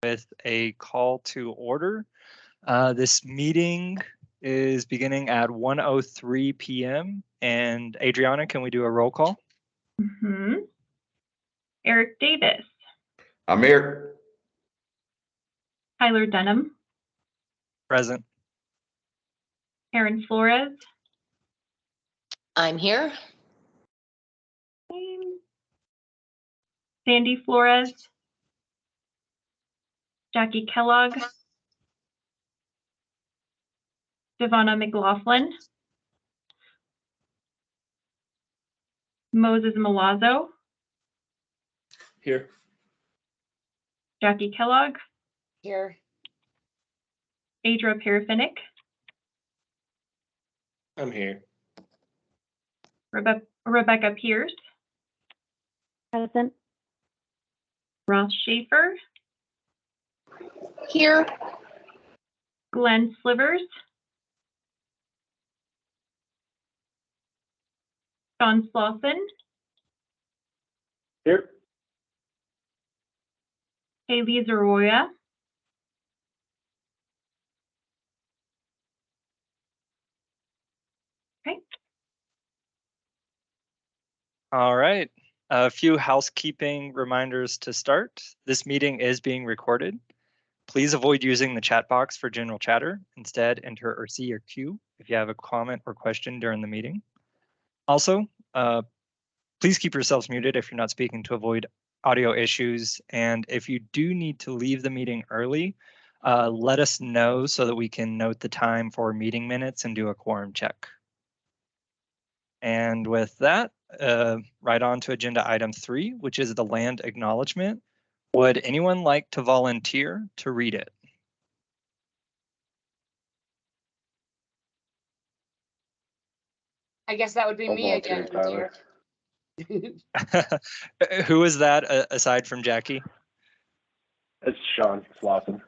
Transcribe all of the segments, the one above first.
with a call to order. This meeting is beginning at 1:03 p.m. And Adriana, can we do a roll call? Eric Davis. I'm here. Tyler Denham. Present. Karen Flores. I'm here. Sandy Flores. Jackie Kellogg. Devonna McLaughlin. Moses Milazzo. Here. Jackie Kellogg. Here. Adra Parafinick. I'm here. Rebecca Pierce. Present. Ross Schaefer. Here. Glenn Slivers. Sean Slauson. Here. Haley Zaroya. Okay. All right. A few housekeeping reminders to start. This meeting is being recorded. Please avoid using the chat box for general chatter. Instead, enter or see your queue if you have a comment or question during the meeting. Also, please keep yourselves muted if you're not speaking to avoid audio issues. And if you do need to leave the meeting early, let us know so that we can note the time for meeting minutes and do a quorum check. And with that, right on to agenda item 3, which is the land acknowledgement. Would anyone like to volunteer to read it? I guess that would be me again, Tyler. dear. Who is that aside from Jackie? It's Sean Slauson.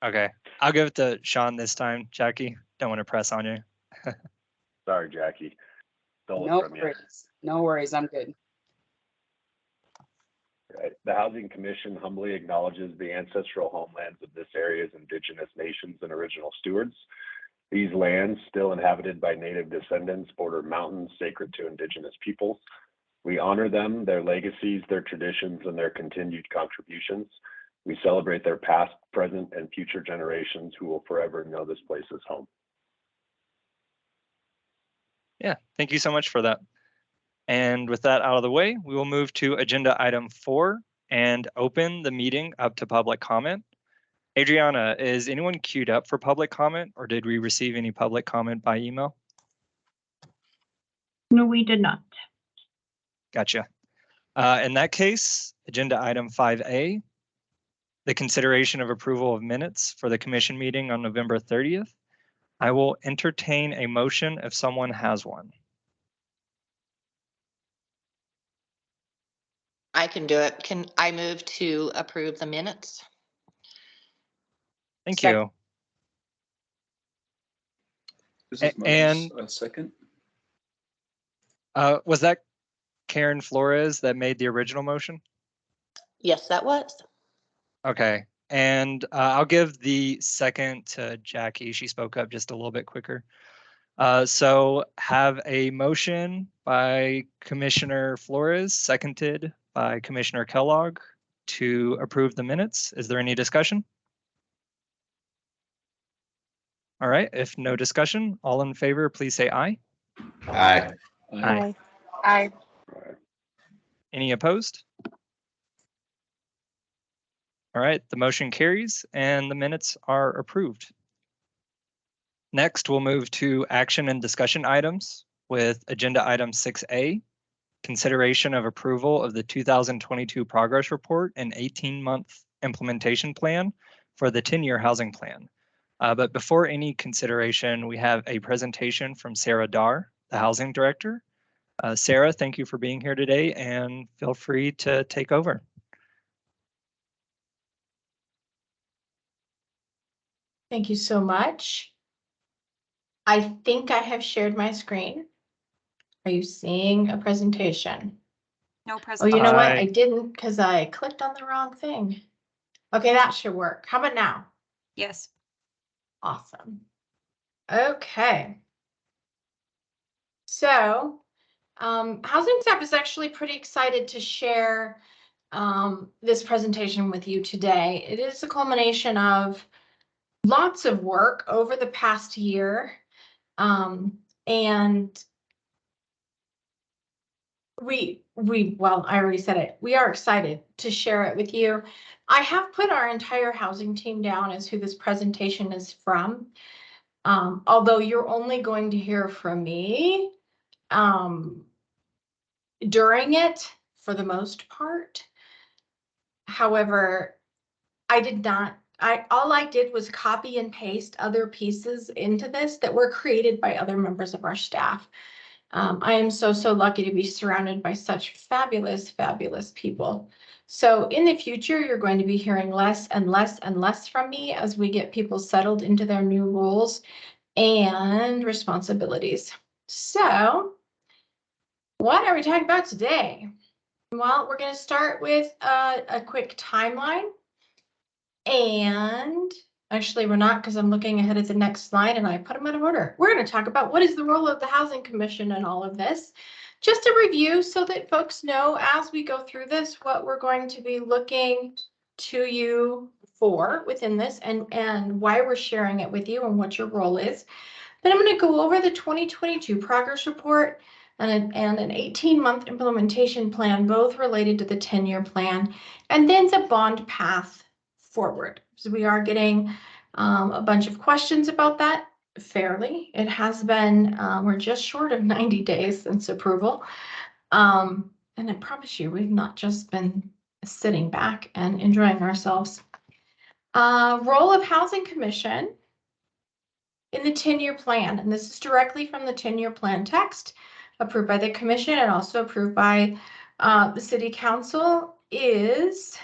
Okay, I'll give it to Sean this time. Jackie, don't want to press on you. Sorry, Jackie. Stole No it from you. worries. No worries. I'm good. Right. The Housing Commission humbly acknowledges the ancestral homelands of this area's indigenous nations and original stewards. These lands, still inhabited by native descendants, border mountains sacred to indigenous peoples. We honor them, their legacies, their traditions, and their continued contributions. We celebrate their past, present, and future generations who will forever know this place as home. Yeah, thank you so much for that. And with that out of the way, we will move to agenda item 4 and open the meeting up to public comment. Adriana, is anyone queued up for public comment, or did we receive any public comment by email? No, we did not. Gotcha. In that case, agenda item 5A, the consideration of approval of minutes for the commission meeting on November 30th. I will entertain a motion if someone has one. I can do it. Can I move to approve the minutes? Thank Second. you. This is And- Moses, second. Was that Karen Flores that made the original motion? Yes, that was. Okay, and I'll give the second to Jackie. She spoke up just a little bit quicker. So have a motion by Commissioner Flores, seconded by Commissioner Kellogg to approve the minutes. Is there any discussion? All right, if no discussion, all in favor, please say aye. Aye. Aye. Aye. Any opposed? All right, the motion carries and the minutes are approved. Next, we'll move to action and discussion items with agenda item 6A, consideration of approval of the 2022 progress report and 18-month implementation plan for the 10-year housing plan. But before any consideration, we have a presentation from Sarah Dar, the housing director. Sarah, thank you for being here today and feel free to take over. Thank you so much. I think I have shared my screen. Are you seeing a presentation? No Oh, presentation. you know what? I- I didn't because I clicked on the wrong thing. Okay, that should work. How about now? Yes. Awesome. Okay. So, housing staff is actually pretty excited to share this presentation with you today. It is a culmination of lots of work over the past year. And well, I already said it. We are excited to share it with you. I have put our entire housing team down as who this presentation is from. Although you're only going to hear from me during it for the most part. However, all I did was copy and paste other pieces into this that were created by other members of our staff. I am so lucky to be surrounded by such fabulous, fabulous people. So in the future, you're going to be hearing less and less and less from me as we get people settled into their new roles and responsibilities. So what are we talking about today? Well, we're going to start with a quick timeline. And actually, we're not, because I'm looking ahead at the next slide and I put them out of order. We're going to talk about what is the role of the Housing Commission in all of this. Just a review so that folks know as we go through this what we're going to be looking to you for within this and why we're sharing it with you and what your role is. Then I'm going to go over the 2022 progress report and an 18-month implementation plan, both related to the 10-year plan, and then the bond path forward. So we are getting a bunch of questions about that fairly. It has been, we're just short of 90 days since approval. And I promise you, we've not just been sitting back and enjoying ourselves. Role of Housing Commission in the 10-year plan, and this is directly from the 10-year plan text approved by the commission and also approved by the city council is,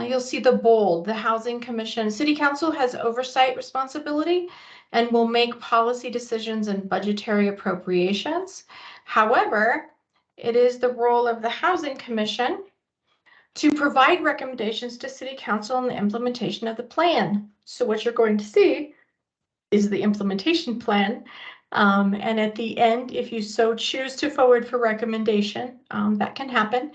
you'll see the bold, the Housing Commission. City council has oversight responsibility and will make policy decisions and budgetary appropriations. However, it is the role of the Housing Commission to provide recommendations to city council in the implementation of the plan. So what you're going to see is the implementation plan. And at the end, if you so choose to forward for recommendation, that can happen.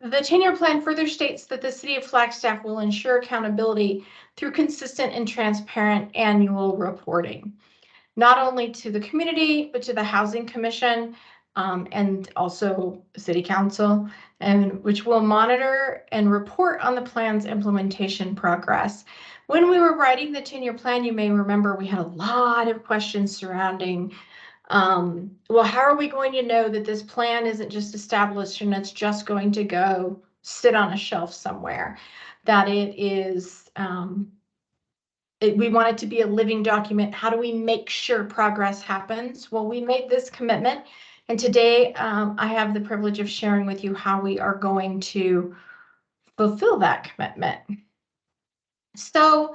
The 10-year plan further states that the city of Flagstaff will ensure accountability through consistent and transparent annual reporting, not only to the community, but to the Housing Commission and also City Council, and which will monitor and report on the plan's implementation progress. When we were writing the 10-year plan, you may remember we had a lot of questions surrounding, well, how are we going to know that this plan isn't just established and it's just going to go sit on a shelf somewhere, that it is, we want it to be a living document. How do we make sure progress happens? Well, we made this commitment. And today I have the privilege of sharing with you how we are going to fulfill that commitment. So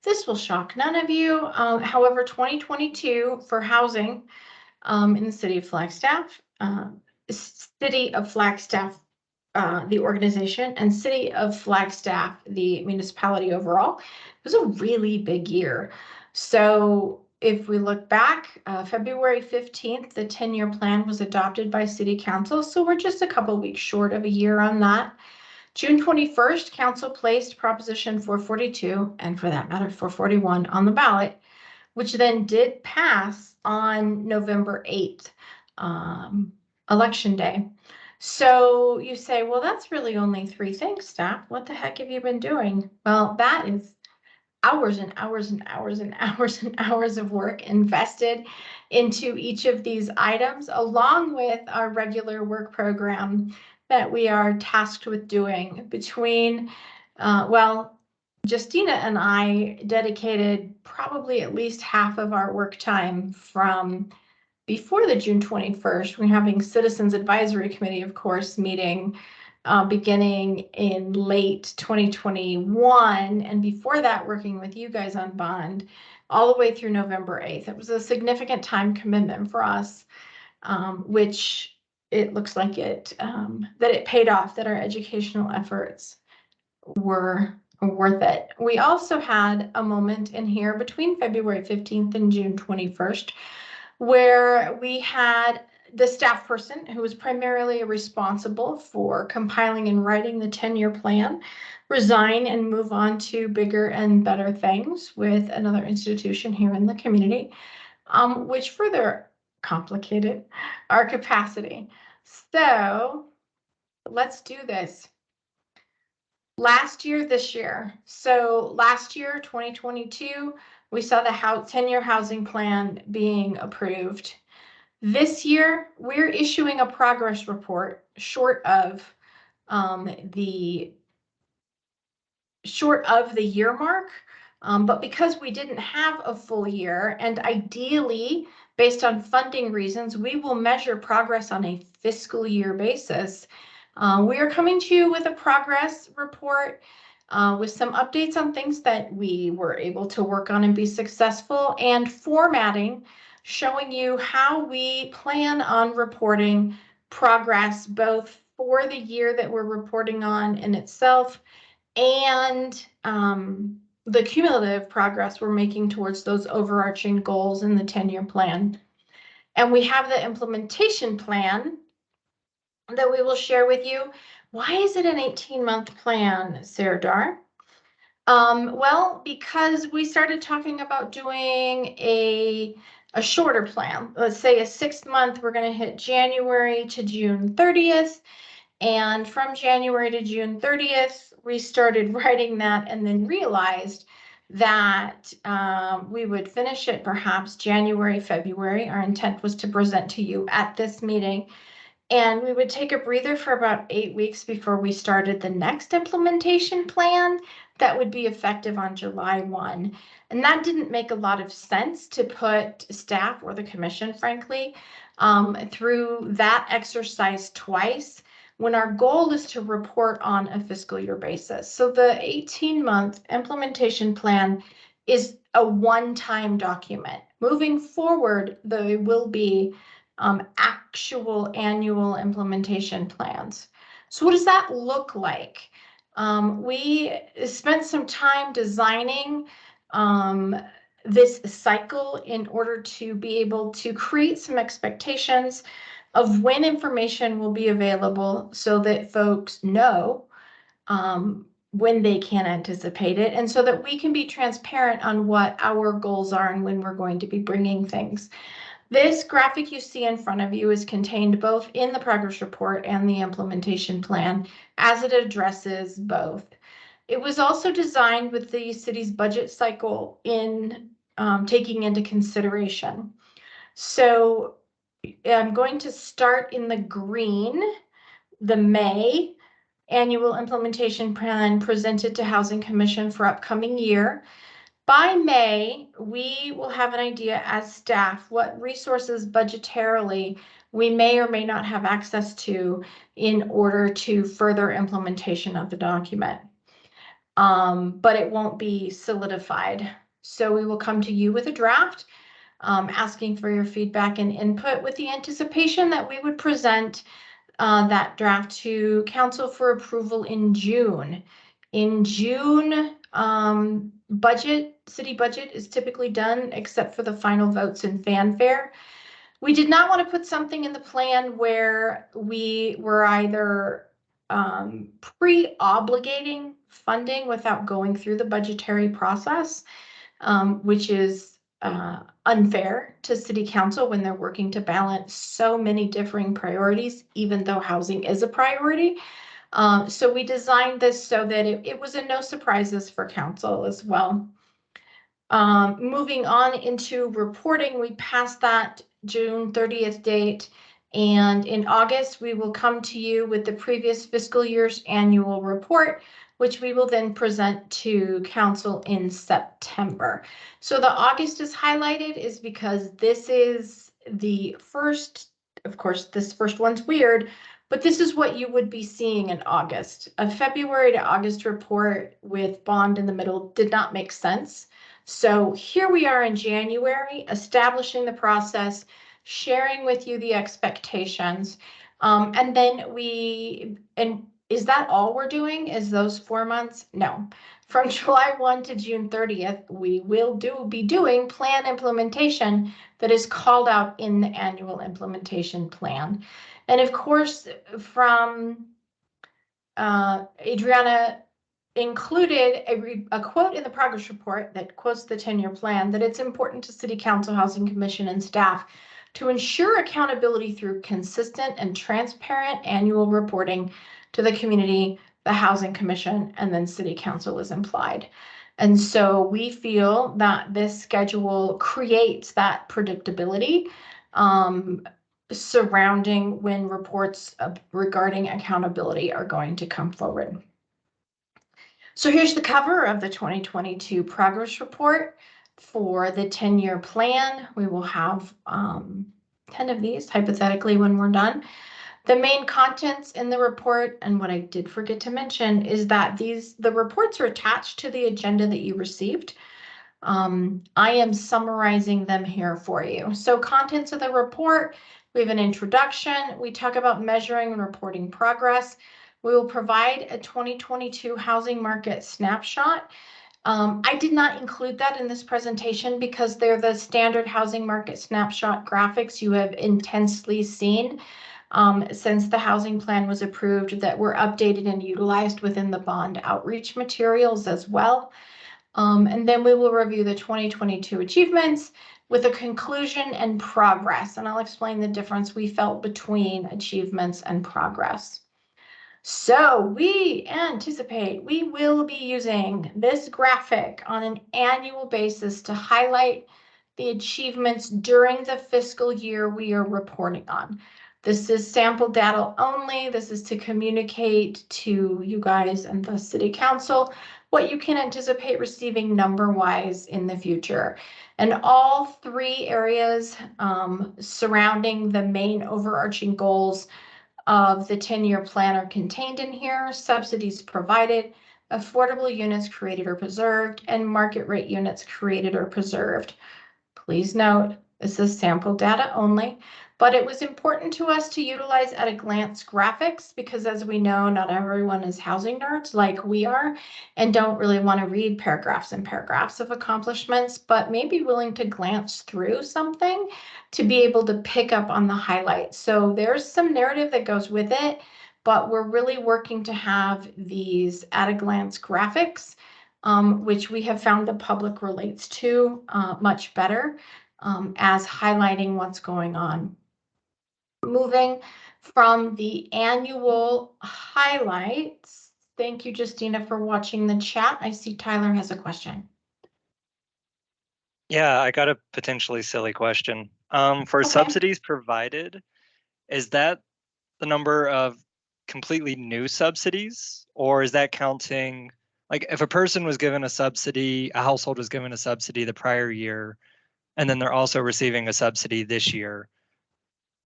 this will shock none of you. However, 2022 for housing in the city of Flagstaff, the organization, and City of Flagstaff, the municipality overall, it was a really big year. So if we look back, February 15th, the 10-year plan was adopted by City Council. So we're just a couple weeks short of a year on that. June 21st, Council placed Proposition 442, and for that matter, 441 on the ballot, which then did pass on November 8th, Election Day. So you say, well, that's really only 3 things, staff. What the heck have you been doing? Well, that is hours and hours and hours and hours and hours of work invested into each of these items, along with our regular work program that we are tasked with doing between, well, Justina and I dedicated probably at least half of our work time from before the June 21st. We're having Citizens Advisory Committee, of course, meeting beginning in late 2021. And before that, working with you guys on bond all the way through November 8th. It was a significant time commitment for us, which it looks like that it paid off, that our educational efforts were worth it. We also had a moment in here between February 15th and June 21st where we had the staff person who was primarily responsible for compiling and writing the 10-year plan resign and move on to bigger and better things with another institution here in the community, which further complicated our capacity. So let's do this. Last year, this year. So last year, 2022, we saw the 10-year housing plan being approved. This year, we're issuing a progress report short of the year mark. But because we didn't have a full year, and ideally, based on funding reasons, we will measure progress on a fiscal year basis. We are coming to you with a progress report with some updates on things that we were able to work on and be successful, and formatting showing you how we plan on reporting progress both for the year that we're reporting on in itself and the cumulative progress we're making towards those overarching goals in the 10-year plan. And we have the implementation plan that we will share with you. Why is it an 18-month plan, Sarah Dar? Well, because we started talking about doing a shorter plan. Let's say a 6-month, we're going to hit January to June 30th. And from January to June 30th, we started writing that and then realized that we would finish it perhaps January, February. Our intent was to present to you at this meeting. And we would take a breather for about 8 weeks before we started the next implementation plan that would be effective on July 1. And that didn't make a lot of sense to put staff or the commission, frankly, through that exercise twice when our goal is to report on a fiscal year basis. So the 18-month implementation plan is a one-time document. Moving forward, there will be actual annual implementation plans. So what does that look like? We spent some time designing this cycle in order to be able to create some expectations of when information will be available so that folks know when they can anticipate it, and so that we can be transparent on what our goals are and when we're going to be bringing things. This graphic you see in front of you is contained both in the progress report and the implementation plan, as it addresses both. It was also designed with the city's budget cycle in taking into consideration. So I'm going to start in the green, the May annual implementation plan presented to Housing Commission for upcoming year. By May, we will have an idea as staff what resources budgetarily we may or may not have access to in order to further implementation of the document. But it won't be solidified. So we will come to you with a draft, asking for your feedback and input with the anticipation that we would present that draft to council for approval in June. In June, city budget is typically done except for the final votes and fanfare. We did not want to put something in the plan where we were either pre-obligating funding without going through the budgetary process, which is unfair to city council when they're working to balance so many differing priorities, even though housing is a priority. So we designed this so that it was a no surprises for council as well. Moving on into reporting, we passed that June 30th date, and in August we will come to you with the previous fiscal year's annual report, which we will then present to council in September. So the August is highlighted is because this is the first, of course, this first one's weird, but this is what you would be seeing in August. A February to August report with bond in the middle did not make sense. So here we are in January, establishing the process, sharing with you the expectations, and then Is that all we're doing? Is those 4 months? No. From July 1 to June 30th, we will be doing plan implementation that is called out in the annual implementation plan. And of course, from Adriana included a quote in the progress report that quotes the 10-year plan, that it's important to City Council, Housing Commission, and staff to ensure accountability through consistent and transparent annual reporting to the community, the Housing Commission, and then City Council is implied. And so we feel that this schedule creates that predictability surrounding when reports regarding accountability are going to come forward. So here's the cover of the 2022 progress report for the 10-year plan. We will have 10 of these hypothetically when we're done. The main contents in the report, and what I did forget to mention, is that the reports are attached to the agenda that you received. I am summarizing them here for you. So contents of the report, we have an introduction. We talk about measuring and reporting progress. We will provide a 2022 housing market snapshot. I did not include that in this presentation because they're the standard housing market snapshot graphics you have intensely seen since the housing plan was approved, that were updated and utilized within the bond outreach materials as well. And then we will review the 2022 achievements with a conclusion and progress. And I'll explain the difference we felt between achievements and progress. So we anticipate we will be using this graphic on an annual basis to highlight the achievements during the fiscal year we are reporting on. This is sample data only. This is to communicate to you guys and the City Council what you can anticipate receiving number-wise in the future. And all 3 areas surrounding the main overarching goals of the 10-year plan are contained in here: subsidies provided, affordable units created or preserved, and market rate units created or preserved. Please note, this is sample data only, but it was important to us to utilize at a glance graphics because, as we know, not everyone is housing nerds like we are and don't really want to read paragraphs and paragraphs of accomplishments, but may be willing to glance through something to be able to pick up on the highlights. So there's some narrative that goes with it, but we're really working to have these at a glance graphics, which we have found the public relates to much better as highlighting what's going on. Moving from the annual highlights. Thank you, Justina, for watching the chat. I see Tyler has a question. Yeah, I got a potentially silly question. For Okay. subsidies provided, is that the number of completely new subsidies, or is that counting, like if a person was given a subsidy, a household was given a subsidy the prior year, and then they're also receiving a subsidy this year,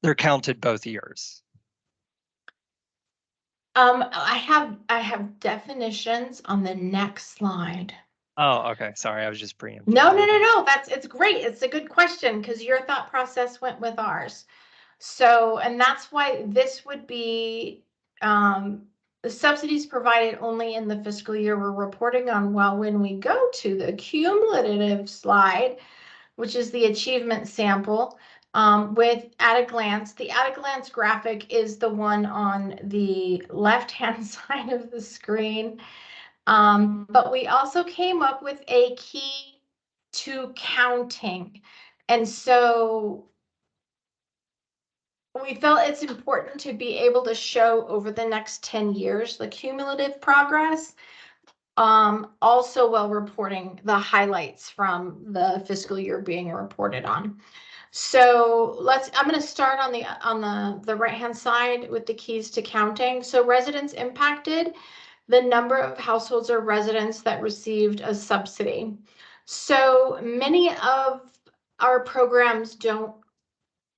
they're counted both years? I have definitions on the next slide. Oh, okay. Sorry, I was just preempting. No. It's great. It's a good question because your thought process went with ours. So, and that's why this would be the subsidies provided only in the fiscal year we're reporting on. Well, when we go to the cumulative slide, which is the achievement sample, with at a glance, the at a glance graphic is the one on the left-hand side of the screen. But we also came up with a key to counting. And so we felt it's important to be able to show over the next 10 years the cumulative progress, also while reporting the highlights from the fiscal year being reported on. So I'm going to start on the right-hand side with the keys to counting. So residents impacted, the number of households or residents that received a subsidy. So many of our programs don't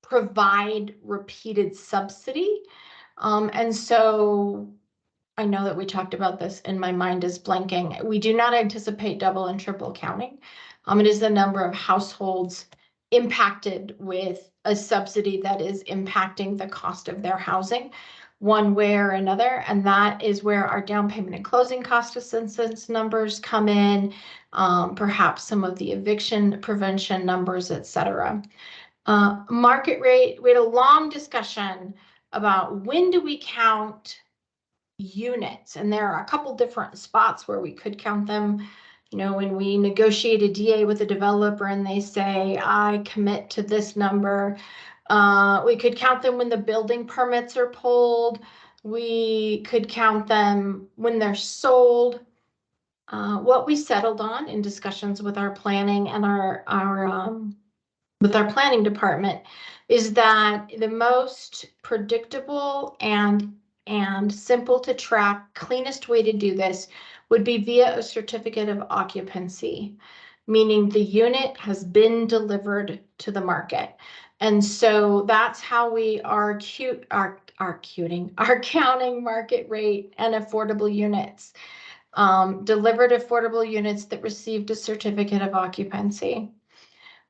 provide repeated subsidy. And so I know that we talked about this and my mind is blanking. We do not anticipate double and triple counting. It is the number of households impacted with a subsidy that is impacting the cost of their housing. one way or another, and that is where our down payment and closing cost assistance numbers come in, perhaps some of the eviction prevention numbers, etc. Market rate, we had a long discussion about when do we count units, and there are a couple different spots where we could count them. You know, when we negotiate a DA with a developer and they say, I commit to this number, we could count them when the building permits are pulled. We could count them when they're sold. What we settled on in discussions with our planning and with our planning department is that the most predictable and simple to track, cleanest way to do this would be via a certificate of occupancy, meaning the unit has been delivered to the market. And so that's how we are counting market rate and affordable units, delivered affordable units that received a certificate of occupancy.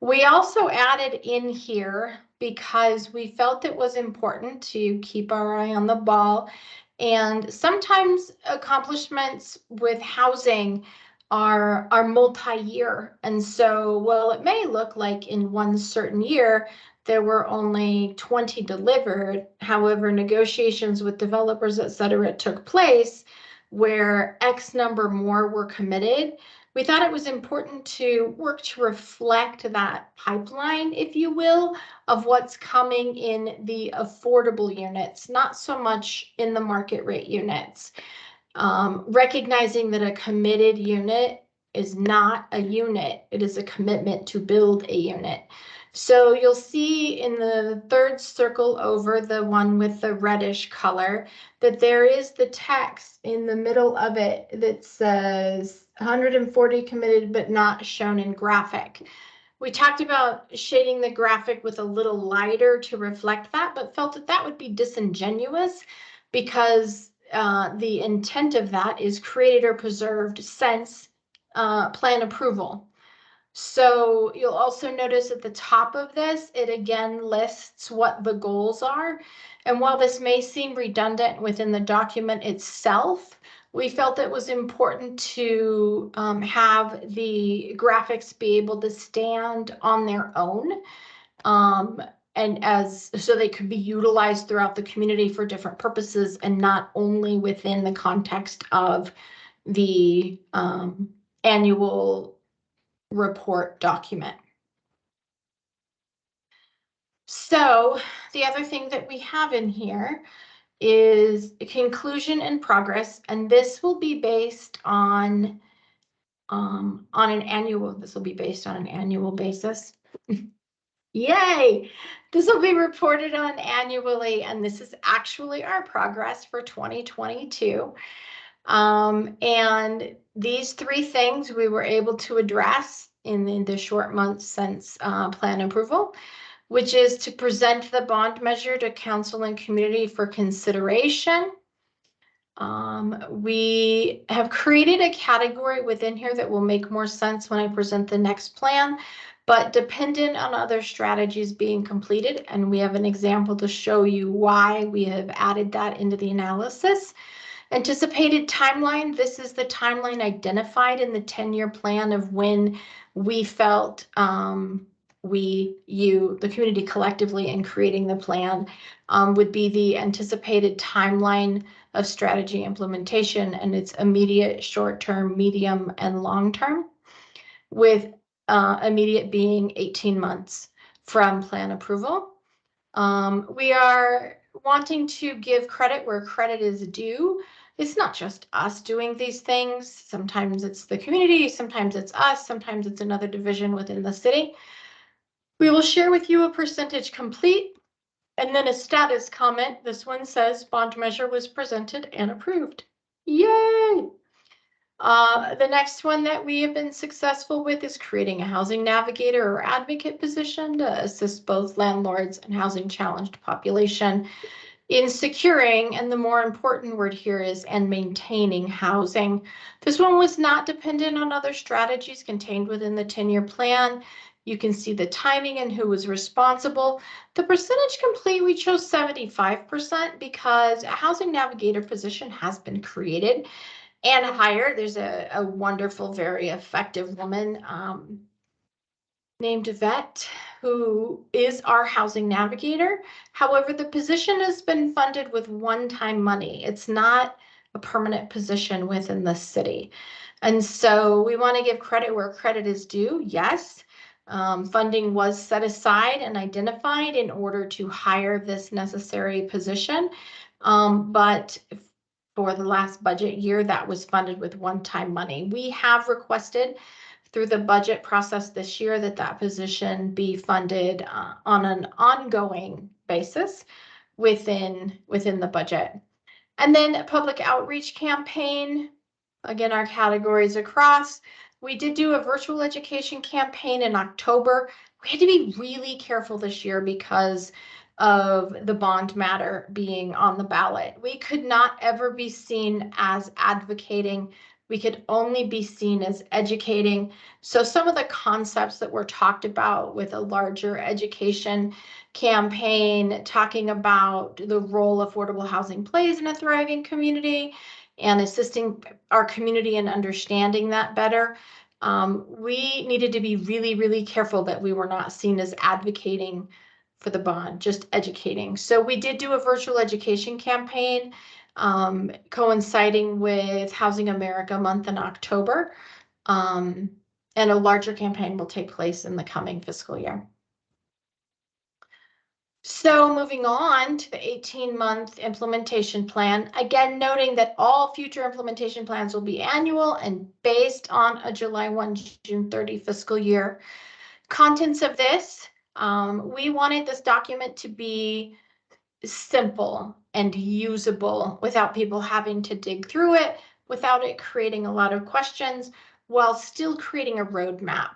We also added in here because we felt it was important to keep our eye on the ball. And sometimes accomplishments with housing are multi-year. And so, well, it may look like in one certain year, there were only 20 delivered. However, negotiations with developers, et cetera, took place where X number more were committed. We thought it was important to work to reflect that pipeline, if you will, of what's coming in the affordable units, not so much in the market rate units. Recognizing that a committed unit is not a unit, it is a commitment to build a unit. So you'll see in the third circle over, the one with the reddish color, that there is the text in the middle of it that says 140 committed but not shown in graphic. We talked about shading the graphic with a little lighter to reflect that, but felt that that would be disingenuous because the intent of that is created or preserved since plan approval. So you'll also notice at the top of this, it again lists what the goals are. And while this may seem redundant within the document itself, we felt it was important to have the graphics be able to stand on their own, and so they could be utilized throughout the community for different purposes and not only within the context of the annual report document. So the other thing that we have in here is a conclusion and progress, and this will be based on an annual. This will be based on an annual basis. Yay! This will be reported on annually, and this is actually our progress for 2022. And these three things we were able to address in the short months since plan approval, which is to present the bond measure to council and community for consideration. We have created a category within here that will make more sense when I present the next plan, but dependent on other strategies being completed. And we have an example to show you why we have added that into the analysis. Anticipated timeline, this is the timeline identified in the 10-year plan of when we felt the community collectively in creating the plan would be the anticipated timeline of strategy implementation, and it's immediate, short-term, medium, and long-term, with immediate being 18 months from plan approval. We are wanting to give credit where credit is due. It's not just us doing these things. Sometimes it's the community, sometimes it's us, sometimes it's another division within the city. We will share with you a percentage complete and then a status comment. This one says bond measure was presented and approved. Yay! The next one that we have been successful with is creating a housing navigator or advocate position to assist both landlords and housing challenged population in securing, and the more important word here is, and maintaining housing. This one was not dependent on other strategies contained within the 10-year plan. You can see the timing and who was responsible. The percentage complete, we chose 75% because a housing navigator position has been created and hired. There's a wonderful, very effective woman named Yvette, who is our housing navigator. However, the position has been funded with one-time money. It's not a permanent position within the city. And so we want to give credit where credit is due. Yes, funding was set aside and identified in order to hire this necessary position. But for the last budget year, that was funded with one-time money. We have requested through the budget process this year that position be funded on an ongoing basis within the budget. And then a public outreach campaign, again, our categories across. We did do a virtual education campaign in October. We had to be really careful this year because of the bond matter being on the ballot. We could not ever be seen as advocating. We could only be seen as educating. So some of the concepts that were talked about with a larger education campaign, talking about the role affordable housing plays in a thriving community and assisting our community in understanding that better. We needed to be really, really careful that we were not seen as advocating for the bond, just educating. So we did do a virtual education campaign coinciding with Housing America Month in October. And a larger campaign will take place in the coming fiscal year. So moving on to the 18-month implementation plan, again, noting that all future implementation plans will be annual and based on a July 1, June 30 fiscal year. Contents of this, we wanted this document to be simple and usable without people having to dig through it, without it creating a lot of questions, while still creating a roadmap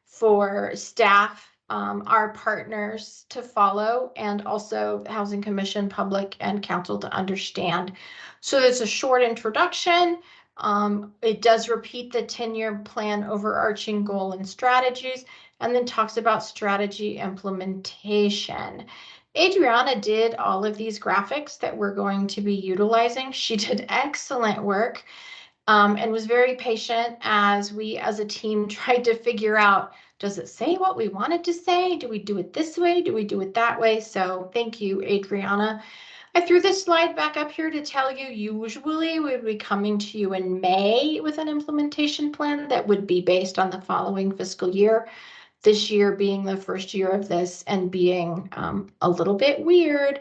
for staff, our partners to follow, and also the Housing Commission, public, and council to understand. So there's a short introduction. It does repeat the 10-year plan overarching goal and strategies, and then talks about strategy implementation. Adriana did all of these graphics that we're going to be utilizing. She did excellent work and was very patient as we as a team tried to figure out, does it say what we wanted to say? Do we do it this way? Do we do it that way? So thank you, Adriana. I threw this slide back up here to tell you, usually we would be coming to you in May with an implementation plan that would be based on the following fiscal year. This year being the first year of this and being a little bit weird.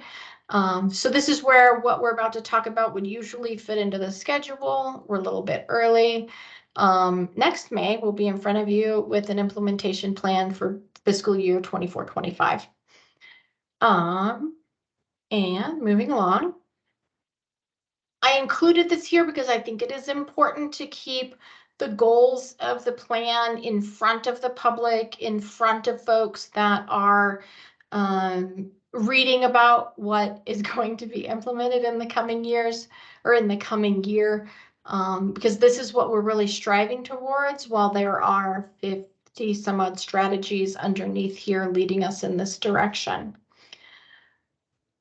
So this is where what we're about to talk about would usually fit into the schedule. We're a little bit early. Next May, we'll be in front of you with an implementation plan for fiscal year 24-25. And moving along. I included this here because I think it is important to keep the goals of the plan in front of the public, in front of folks that are reading about what is going to be implemented in the coming years or in the coming year, because this is what we're really striving towards, while there are 50 some odd strategies underneath here leading us in this direction.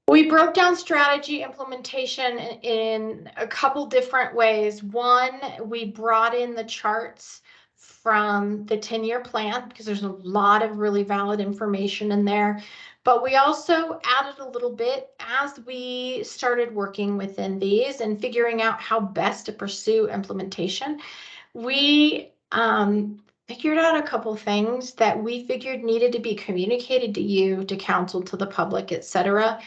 We broke down strategy implementation in a couple different ways. One, we brought in the charts from the 10-year plan because there's a lot of really valid information in there. But we also added a little bit as we started working within these and figuring out how best to pursue implementation. We figured out a couple things that we figured needed to be communicated to you, to council, to the public, etc.,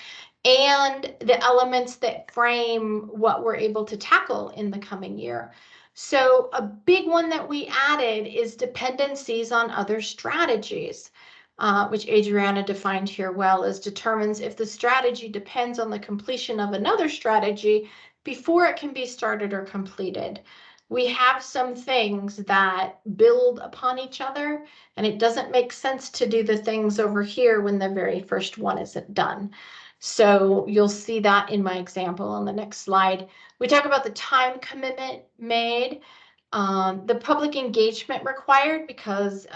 and the elements that frame what we're able to tackle in the coming year. So a big one that we added is dependencies on other strategies, which Adriana defined here well, as determines if the strategy depends on the completion of another strategy before it can be started or completed. We have some things that build upon each other, and it doesn't make sense to do the things over here when the very first one isn't done. So you'll see that in my example on the next slide. We talk about the time commitment made. The public engagement required, because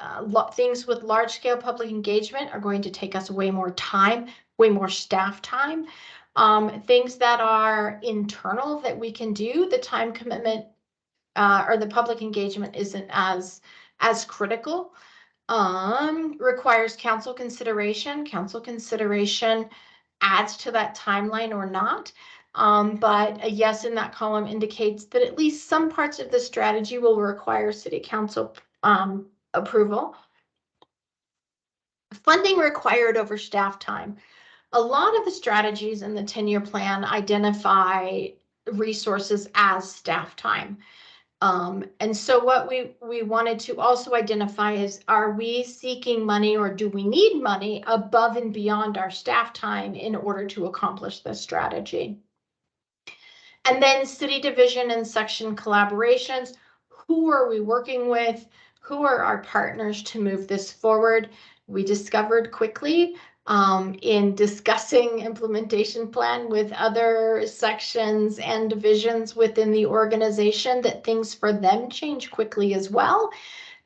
things with large scale public engagement are going to take us way more time, way more staff time. Things that are internal that we can do, the time commitment or the public engagement isn't as critical. Requires council consideration. Council consideration adds to that timeline or not. But a yes in that column indicates that at least some parts of the strategy will require city council approval. Funding required over staff time. A lot of the strategies in the 10-year plan identify resources as staff time. And so what we wanted to also identify is, are we seeking money or do we need money above and beyond our staff time in order to accomplish this strategy? And then city division and section collaborations. Who are we working with? Who are our partners to move this forward? We discovered quickly in discussing implementation plan with other sections and divisions within the organization that things for them change quickly as well.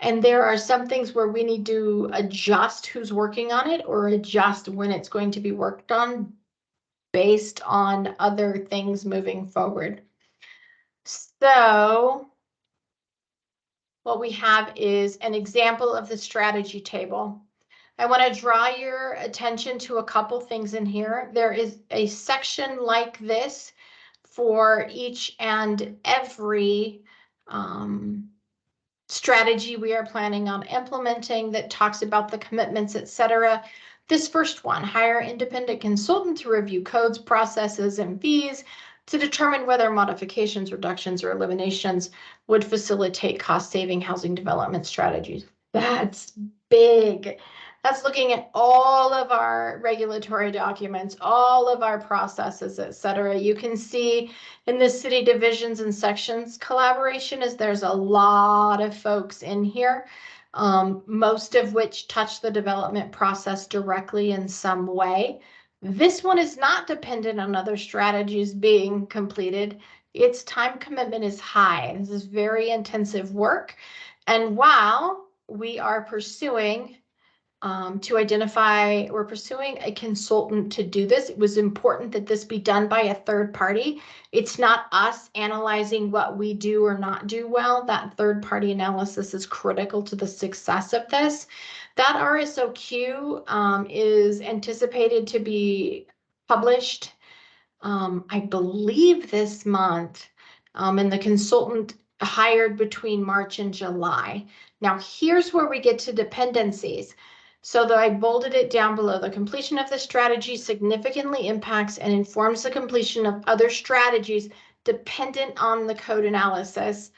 And there are some things where we need to adjust who's working on it or adjust when it's going to be worked on based on other things moving forward. So what we have is an example of the strategy table. I want to draw your attention to a couple things in here. There is a section like this for each and every strategy we are planning on implementing that talks about the commitments, etc. This first one, hire independent consultant to review codes, processes, and fees to determine whether modifications, reductions, or eliminations would facilitate cost-saving housing development strategies. That's big. That's looking at all of our regulatory documents, all of our processes, etc. You can see in the city divisions and sections collaboration is there's a lot of folks in here, most of which touch the development process directly in some way. This one is not dependent on other strategies being completed. Its time commitment is high. This is very intensive work. And while we are pursuing we're pursuing a consultant to do this. It was important that this be done by a third party. It's not us analyzing what we do or not do well. That third party analysis is critical to the success of this. That RSOQ is anticipated to be published, I believe this month, and the consultant hired between March and July. Now, here's where we get to dependencies. So that I bolded it down below. The completion of the strategy significantly impacts and informs the completion of other strategies dependent on the code analysis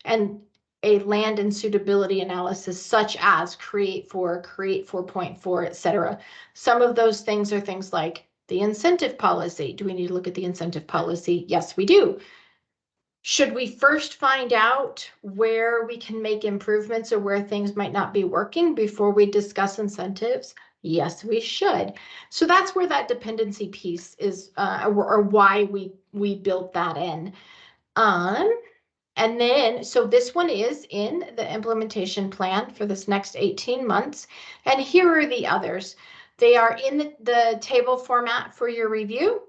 and a land and suitability analysis, such as Create 4, Create 4.4, etc. Some of those things are things like the incentive policy. Do we need to look at the incentive policy? Yes, we do. Should we first find out where we can make improvements or where things might not be working before we discuss incentives? Yes, we should. So that's where that dependency piece is, or why we built that in. And then, so this one is in the implementation plan for this next 18 months. And here are the others. They are in the table format for your review.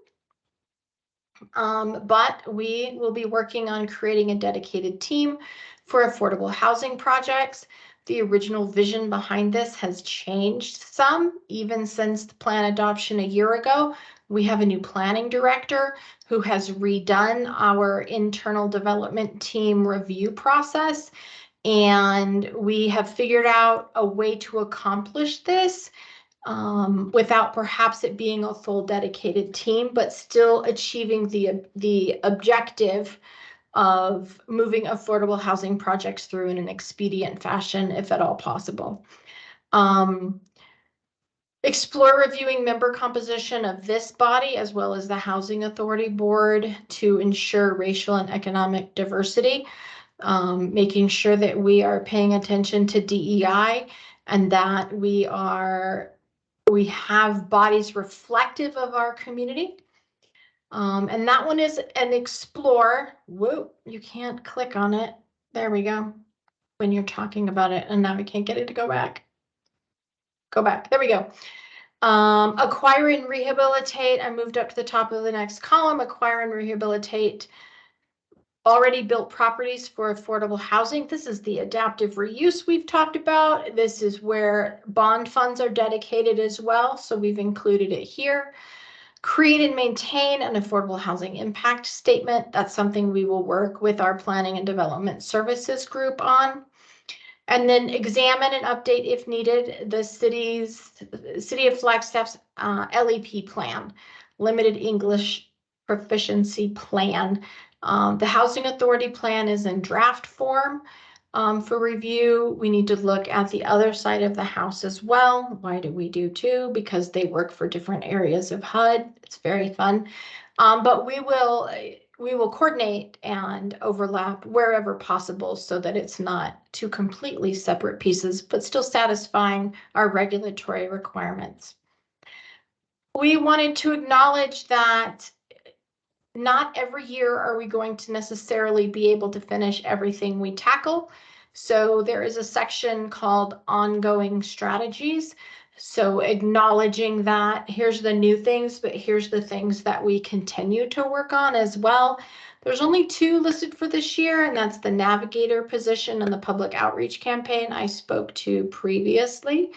But we will be working on creating a dedicated team for affordable housing projects. The original vision behind this has changed some, even since the plan adoption a year ago. We have a new planning director who has redone our internal development team review process. And we have figured out a way to accomplish this without perhaps it being a full dedicated team, but still achieving the objective of moving affordable housing projects through in an expedient fashion, if at all possible. Explore reviewing member composition of this body as well as the Housing Authority Board to ensure racial and economic diversity, making sure that we are paying attention to DEI and that we have bodies reflective of our community. And that one is an explore. Whoa, you can't click on it. There we go. When you're talking about it, and now I can't get it to go back. Go back. There we go. Acquire and rehabilitate. I moved up to the top of the next column. Acquire and rehabilitate already built properties for affordable housing. This is the adaptive reuse we've talked about. This is where bond funds are dedicated as well. So we've included it here. Create and maintain an affordable housing impact statement. That's something we will work with our planning and development services group on. And then examine and update, if needed, the City of Flagstaff's LEP plan, Limited English Proficiency Plan. The Housing Authority plan is in draft form for review. We need to look at the other side of the house as well. Why do we do two? Because they work for different areas of HUD. It's very fun. But we will coordinate and overlap wherever possible so that it's not two completely separate pieces, but still satisfying our regulatory requirements. We wanted to acknowledge that not every year are we going to necessarily be able to finish everything we tackle. So there is a section called ongoing strategies. So acknowledging that here's the new things, but here's the things that we continue to work on as well. There's only 2 listed for this year, and that's the navigator position and the public outreach campaign I spoke to previously.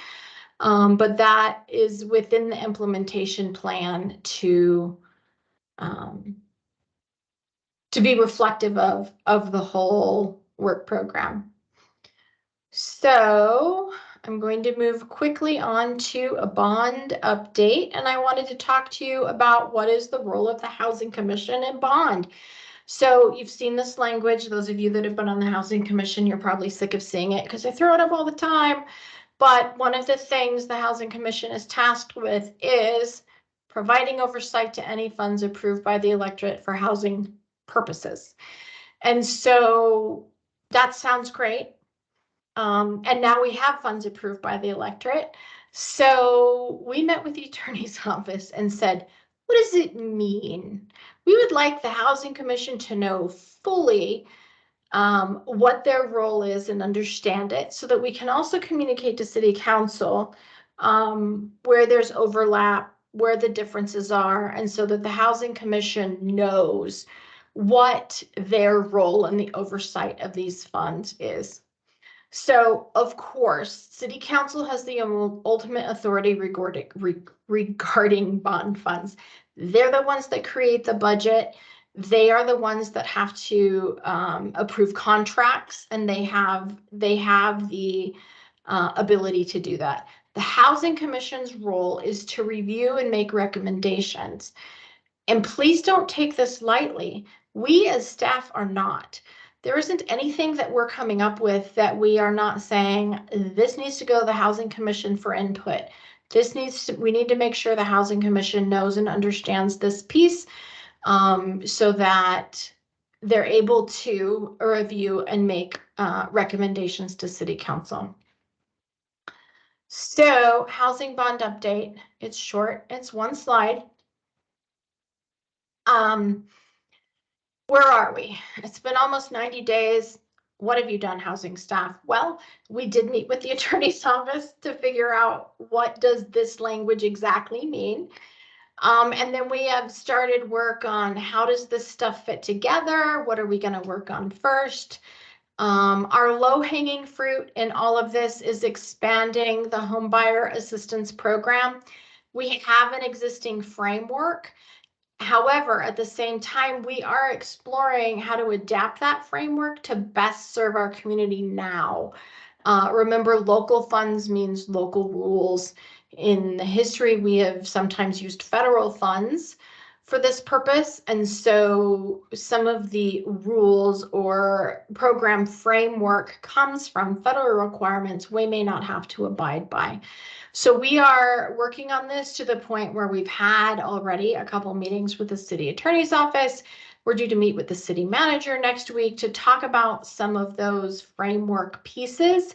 But that is within the implementation plan to be reflective of the whole work program. So I'm going to move quickly on to a bond update, and I wanted to talk to you about what is the role of the Housing Commission and bond. So you've seen this language. Those of you that have been on the Housing Commission, you're probably sick of seeing it because I throw it up all the time. But one of the things the Housing Commission is tasked with is providing oversight to any funds approved by the electorate for housing purposes. And so that sounds great. And now we have funds approved by the electorate. So we met with the attorney's office and said, what does it mean? We would like the Housing Commission to know fully what their role is and understand it so that we can also communicate to City Council where there's overlap, where the differences are, and so that the Housing Commission knows what their role in the oversight of these funds is. So, of course, City Council has the ultimate authority regarding bond funds. They're the ones that create the budget. They are the ones that have to approve contracts, and they have the ability to do that. The Housing Commission's role is to review and make recommendations. And please don't take this lightly. We as staff are not. There isn't anything that we're coming up with that we are not saying, this needs to go to the Housing Commission for input. We need to make sure the Housing Commission knows and understands this piece so that they're able to review and make recommendations to City Council. So, housing bond update. It's short, it's 1 slide. Where are we? It's been almost 90 days. What have you done, housing staff? Well, we did meet with the attorney's office to figure out what does this language exactly mean. And then we have started work on how does this stuff fit together? What are we going to work on first? Our low-hanging fruit in all of this is expanding the home buyer assistance program. We have an existing framework. However, at the same time, we are exploring how to adapt that framework to best serve our community now. Remember, local funds means local rules. In the history, we have sometimes used federal funds for this purpose. And so some of the rules or program framework comes from federal requirements we may not have to abide by. So we are working on this to the point where we've had already a couple meetings with the city attorney's office. We're due to meet with the city manager next week to talk about some of those framework pieces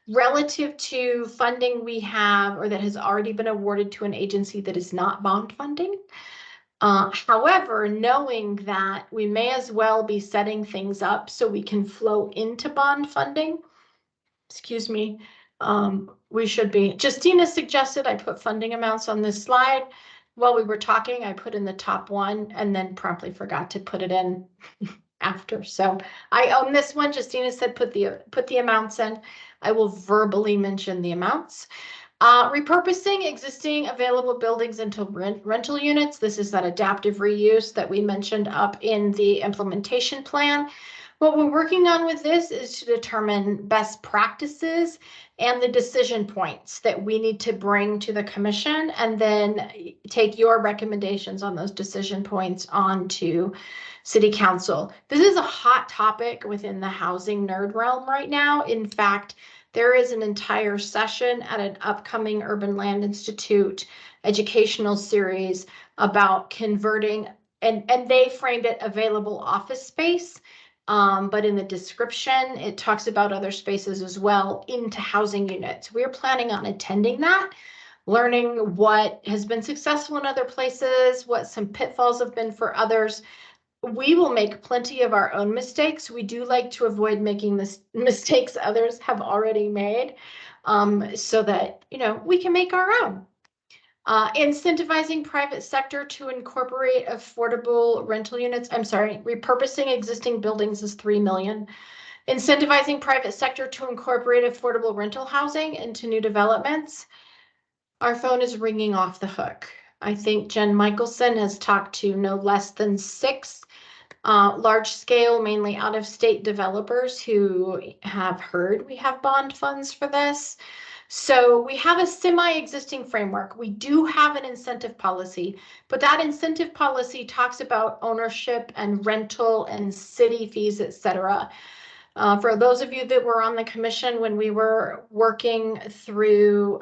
relative to funding we have or that has already been awarded to an agency that is not bond funding. However, knowing that we may as well be setting things up so we can flow into bond funding, excuse me, we should be. Justina suggested I put funding amounts on this slide. While we were talking, I put in the top one and then promptly forgot to put it in after. So I own this one. Justina said put the amounts in. I will verbally mention the amounts. Repurposing existing available buildings into rental units. This is that adaptive reuse that we mentioned up in the implementation plan. What we're working on with this is to determine best practices and the decision points that we need to bring to the commission, and then take your recommendations on those decision points on to City Council. This is a hot topic within the housing nerd realm right now. In fact, there is an entire session at an upcoming Urban Land Institute educational series about converting, and they framed it available office space. But in the description, it talks about other spaces as well into housing units. We're planning on attending that, learning what has been successful in other places, what some pitfalls have been for others. We will make plenty of our own mistakes. We do like to avoid making the mistakes others have already made, so that, you know, we can make our own. Incentivizing private sector to incorporate affordable rental units. I'm sorry, repurposing existing buildings is 3 million. Incentivizing private sector to incorporate affordable rental housing into new developments. Our phone is ringing off the hook. I think Jen Michelson has talked to no less than 6 large scale, mainly out of state developers who have heard we have bond funds for this. So we have a semi-existing framework. We do have an incentive policy, but that incentive policy talks about ownership and rental and city fees, etc. For those of you that were on the commission when we were working through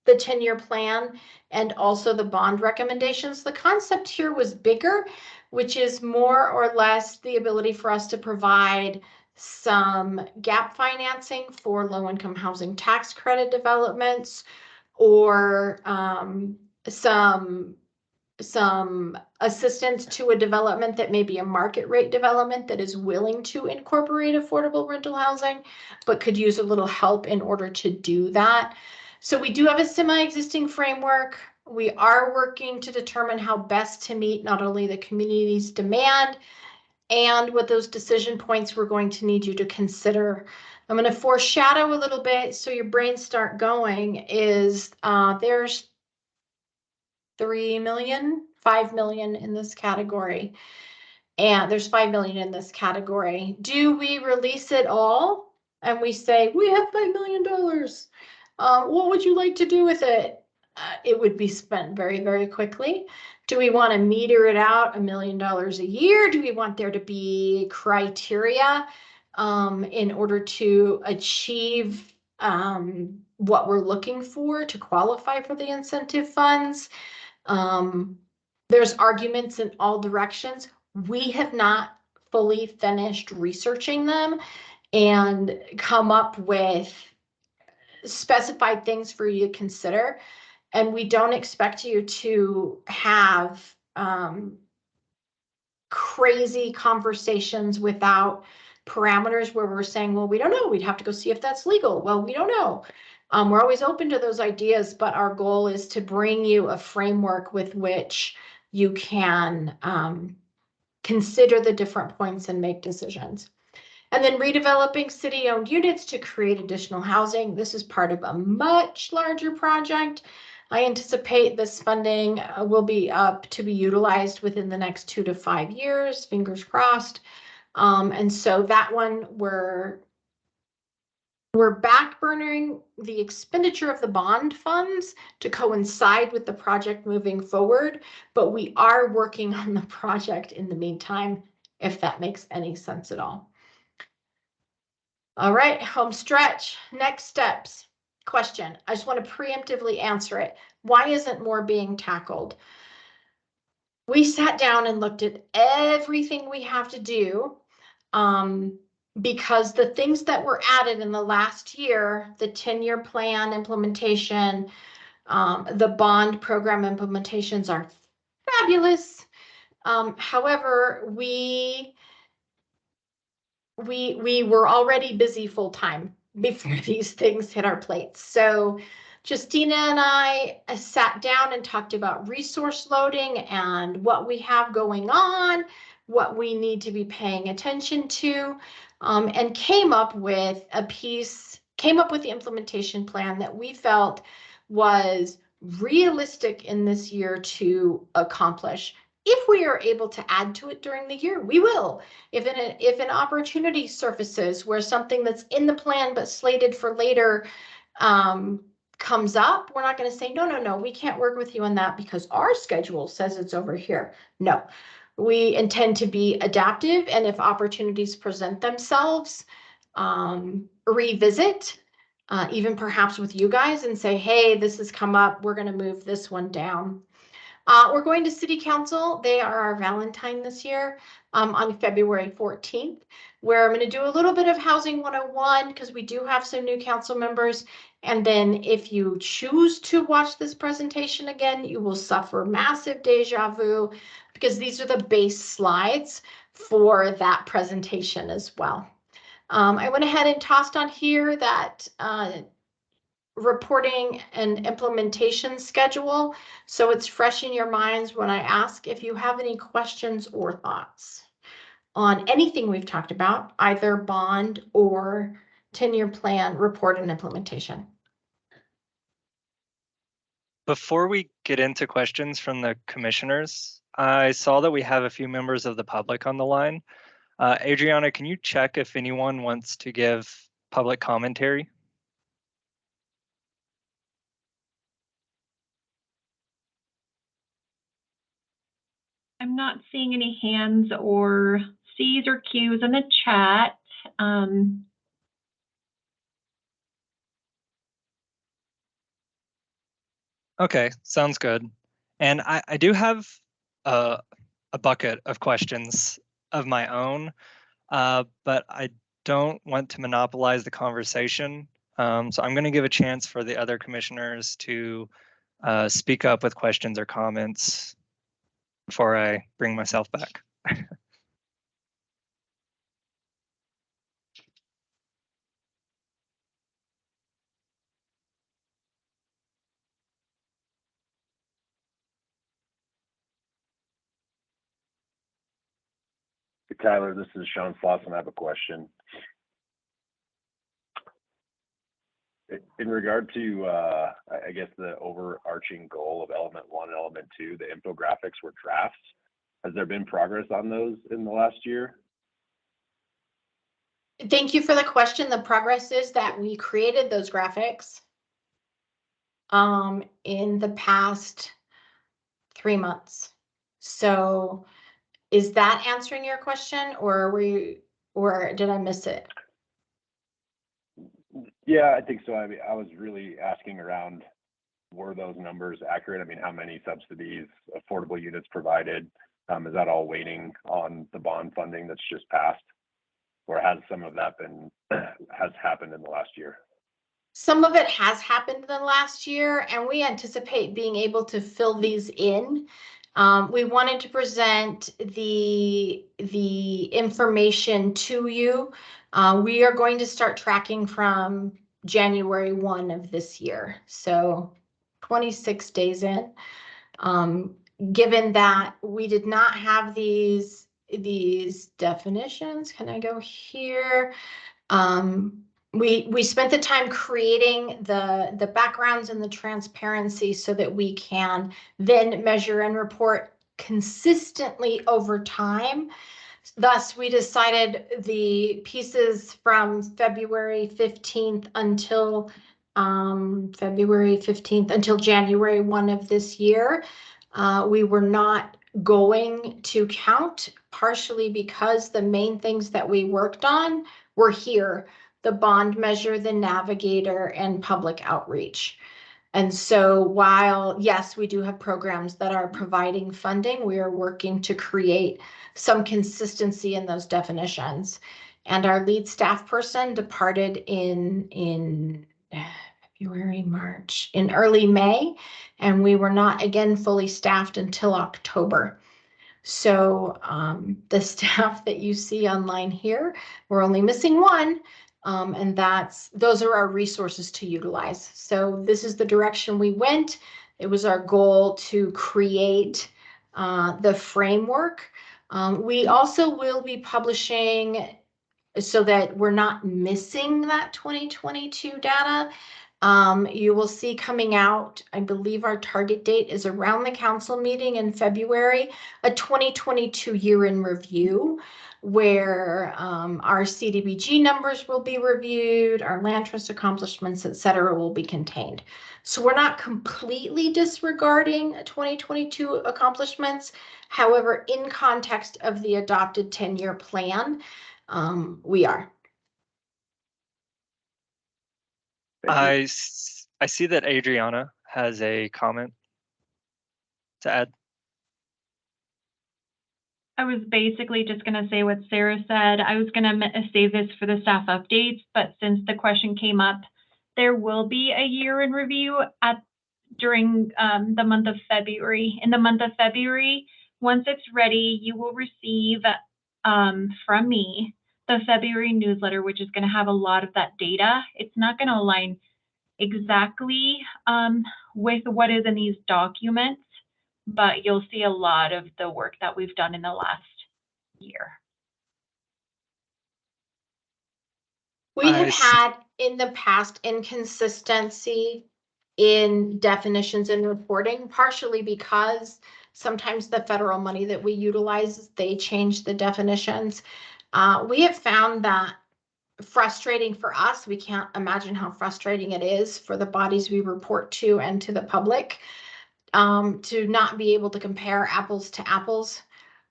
the 10-year plan and also the bond recommendations, the concept here was bigger, which is more or less the ability for us to provide some gap financing for low-income housing tax credit developments, or some assistance to a development that may be a market rate development that is willing to incorporate affordable rental housing, but could use a little help in order to do that. So we do have a semi-existing framework. We are working to determine how best to meet not only the community's demand and what those decision points we're going to need you to consider. I'm going to foreshadow a little bit so your brains start going. Is there's 3 million, 5 million in this category. And there's 5 million in this category. Do we release it all and we say, we have $5 million? What would you like to do with it? It would be spent very, very quickly. Do we want to meter it out $1 million a year? Do we want there to be criteria in order to achieve what we're looking for to qualify for the incentive funds? There's arguments in all directions. We have not fully finished researching them and come up with specified things for you to consider. And we don't expect you to have crazy conversations without parameters where we're saying, well, we don't know. We'd have to go see if that's legal. Well, we don't know. We're always open to those ideas, but our goal is to bring you a framework with which you can consider the different points and make decisions. And then redeveloping city-owned units to create additional housing. This is part of a much larger project. I anticipate this funding will be up to be utilized within the next 2 to 5 years, fingers crossed. And so that one we're backburnering the expenditure of the bond funds to coincide with the project moving forward, but we are working on the project in the meantime, if that makes any sense at all. All right, home stretch, next steps. Question, I just want to preemptively answer it. Why isn't more being tackled? We sat down and looked at everything we have to do, because the things that were added in the last year, the 10-year plan implementation, the bond program implementations are fabulous. However, we were already busy full time before these things hit our plates. So Justina and I sat down and talked about resource loading and what we have going on, what we need to be paying attention to, and came up with the implementation plan that we felt was realistic in this year to accomplish. If we are able to add to it during the year, we will. If an opportunity surfaces where something that's in the plan but slated for later comes up, we're not going to say, no, we can't work with you on that because our schedule says it's over here. No, we intend to be adaptive, and if opportunities present themselves, revisit, even perhaps with you guys, and say, hey, this has come up, we're going to move this one down. We're going to City Council. They are our Valentine this year, on February 14th, where I'm going to do a little bit of Housing 101 because we do have some new council members. And then if you choose to watch this presentation again, you will suffer massive deja vu because these are the base slides for that presentation as well. I went ahead and tossed on here that reporting and implementation schedule, so it's fresh in your minds when I ask if you have any questions or thoughts on anything we've talked about, either bond or 10-year plan report and implementation. Before we get into questions from the commissioners, I saw that we have a few members of the public on the line. Adriana, can you check if anyone wants to give public commentary? I'm not seeing any hands or C's or Q's in the chat. Okay, sounds good. And I do have a bucket of questions of my own, but I don't want to monopolize the conversation. So I'm going to give a chance for the other commissioners to speak up with questions or comments before I bring myself back. Tyler, this is Sean Slauson. I have a question. In regard to, I guess, the overarching goal of element 1 and element 2, the infographics were drafts. Has there been progress on those in the last year? Thank you for the question. The progress is that we created those graphics in the past 3 months. So is that answering your question, or did I miss it? Yeah, I think so. I mean, I was really asking around, were those numbers accurate? I mean, how many subsidies, affordable units provided? Is that all waiting on the bond funding that's just passed? Or has some of that has happened in the last year? Some of it has happened in the last year, and we anticipate being able to fill these in. We wanted to present the information to you. We are going to start tracking from January 1 of this year, so 26 days in. Given that we did not have these definitions, can I go here? We spent the time creating the backgrounds and the transparency so that we can then measure and report consistently over time. Thus, we decided the pieces from February 15th until January 1 of this year, we were not going to count, partially because the main things that we worked on were here: the bond measure, the navigator, and public outreach. And so while, yes, we do have programs that are providing funding, we are working to create some consistency in those definitions. And our lead staff person departed in February, March, in early May, and we were not again fully staffed until October. So the staff that you see online here, we're only missing one, and those are our resources to utilize. So this is the direction we went. It was our goal to create the framework. We also will be publishing so that we're not missing that 2022 data. You will see coming out, I believe our target date is around the council meeting in February, a 2022 year in review where our CDBG numbers will be reviewed, our land trust accomplishments, et cetera, will be contained. So we're not completely disregarding 2022 accomplishments. However, in context of the adopted 10-year plan, we are. Thank you. I see that Adriana has a comment to add. I was basically just going to say what Sarah said. I was going to save this for the staff updates, but since the question came up, there will be a year in review during the month of February. In the month of February, once it's ready, you will receive from me the February newsletter, which is going to have a lot of that data. It's not going to align exactly with what is in these documents, but you'll see a lot of the work that we've done in the last year. We have had in the past inconsistency in definitions and reporting, partially because sometimes the federal money that we utilize, they change the definitions. We have found that frustrating for us. We can't imagine how frustrating it is for the bodies we report to and to the public to not be able to compare apples to apples.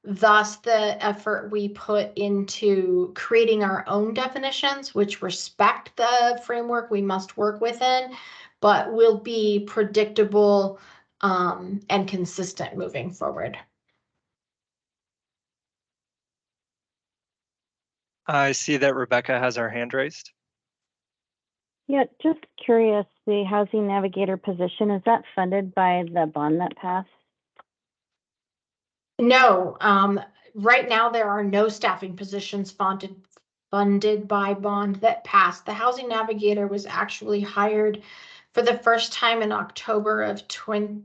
Thus, the effort we put into creating our own definitions, which respect the framework we must work within, but will be predictable and consistent moving forward. I see that Rebecca has her hand raised. Yeah, just curious, the housing navigator position, is that funded by the bond that passed? No, right now there are no staffing positions funded by bond that passed. The housing navigator was actually hired for the first time in October of 21,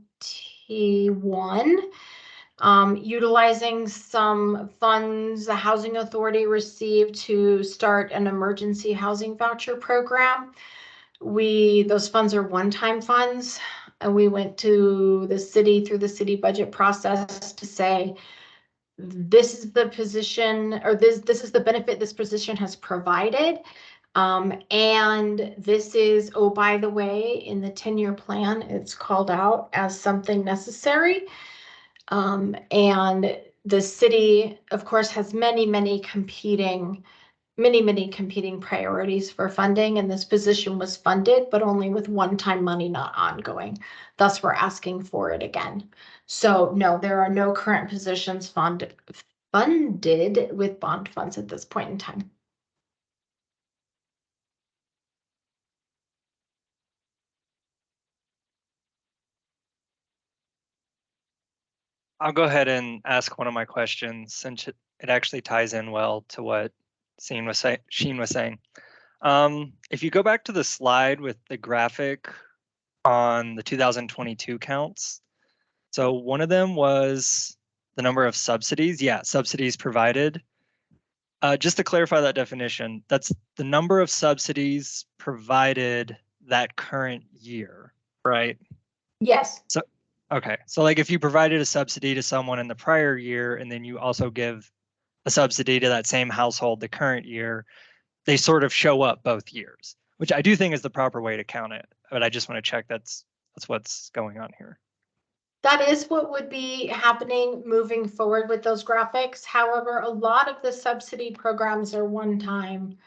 utilizing some funds the housing authority received to start an emergency housing voucher program. Those funds are one-time funds, and we went to the city through the city budget process to say, this is the position, or this is the benefit this position has provided. And this is, oh, by the way, in the 10-year plan, it's called out as something necessary. And the city, of course, has many competing priorities for funding, and this position was funded, but only with one-time money, not ongoing. Thus, we're asking for it again. So no, there are no current positions funded with bond funds at this point in time. I'll go ahead and ask one of my questions since it actually ties in well to what Sheen was saying. If you go back to the slide with the graphic on the 2022 counts, so one of them was the number of subsidies. Yeah, subsidies provided. Just to clarify that definition, that's the number of subsidies provided that current year, right? Yes. Okay, so like if you provided a subsidy to someone in the prior year and then you also give a subsidy to that same household the current year, they sort of show up both years, which I do think is the proper way to count it. But I just want to check that's what's going on here. That is what would be happening moving forward with those graphics. However, a lot of the subsidy programs are one time.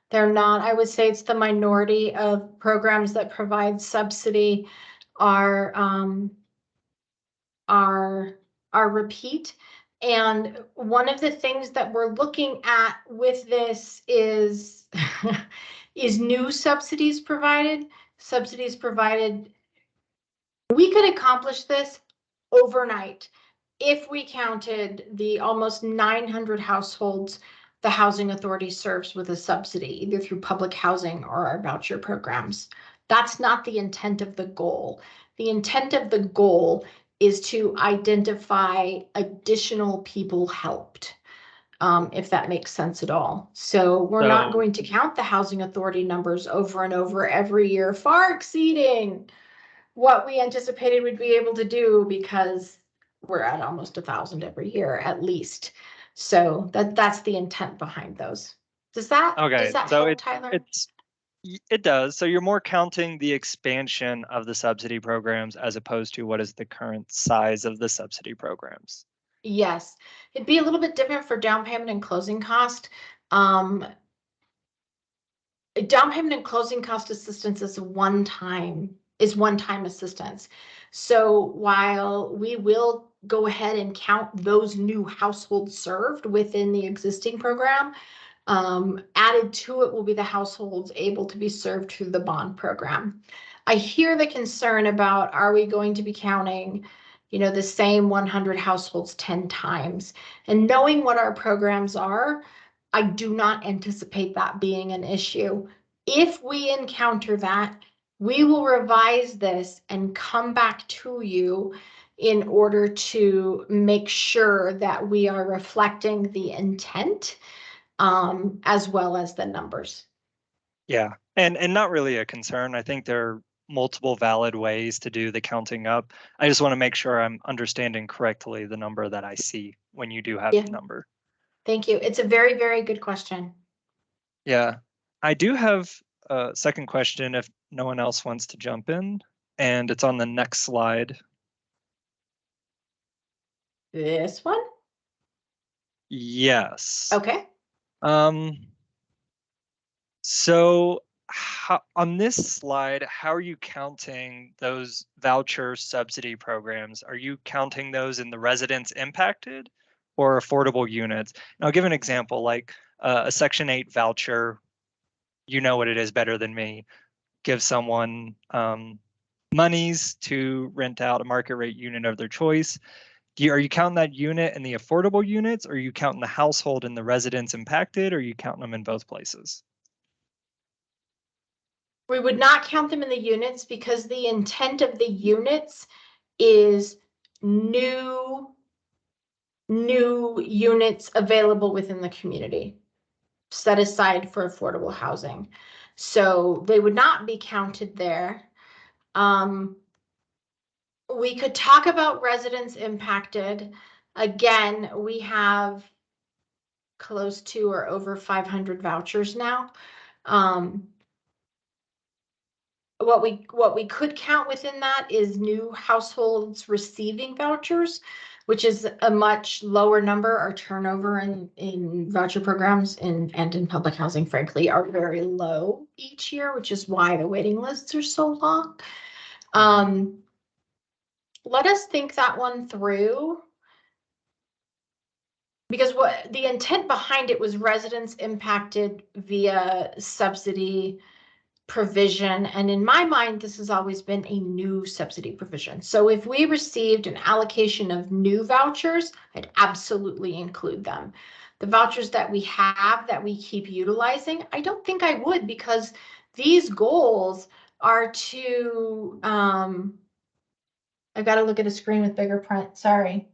They're not, I would say it's the minority of programs that provide subsidy are repeat. And one of the things that we're looking at with this is is new subsidies provided. subsidies provided. We could accomplish this overnight if we counted the almost 900 households the Housing Authority serves with a subsidy, either through public housing or our voucher programs. That's not the intent of the goal. The intent of the goal is to identify additional people helped, if that makes sense at all. So we're not going to count the Housing Authority numbers over and over every year, far exceeding what we anticipated we'd be able to do, because we're at almost 1,000 every year at least. So that's the intent behind those. Does that so help, Tyler? It does. So you're more counting the expansion of the subsidy programs as opposed to what is the current size of the subsidy programs. Yes, it'd be a little bit different for down payment and closing cost. Down payment and closing cost assistance is one-time assistance. So while we will go ahead and count those new households served within the existing program, added to it will be the households able to be served through the bond program. I hear the concern about, are we going to be counting, the same 100 households 10 times? And knowing what our programs are, I do not anticipate that being an issue. If we encounter that, we will revise this and come back to you in order to make sure that we are reflecting the intent, as well as the numbers. Yeah, and not really a concern. I think there are multiple valid ways to do the counting up. I just want to make sure I'm understanding correctly the number that I see when you do have the number. Thank you. It's a very, very good question. Yeah, I do have a second question if no one else wants to jump in, and it's on the next slide. This one? Yes. Okay. So on this slide, how are you counting those voucher subsidy programs? Are you counting those in the residents impacted or affordable units? And I'll give an example, like a Section 8 voucher, you know what it is better than me. Give someone monies to rent out a market rate unit of their choice. Are you counting that unit in the affordable units, or are you counting the household in the residents impacted, or are you counting them in both places? We would not count them in the units because the intent of the units is new units available within the community, set aside for affordable housing. So they would not be counted there. We could talk about residents impacted. Again, we have close to or over 500 vouchers now. What we could count within that is new households receiving vouchers, which is a much lower number. Our turnover in voucher programs and in public housing, frankly, are very low each year, which is why the waiting lists are so long. Let us think that one through, because what the intent behind it was residents impacted via subsidy provision. And in my mind, this has always been a new subsidy provision. So if we received an allocation of new vouchers, I'd absolutely include them. The vouchers that we have that we keep utilizing, I don't think I would, because these goals are to, I've got to look at a screen with bigger print, sorry.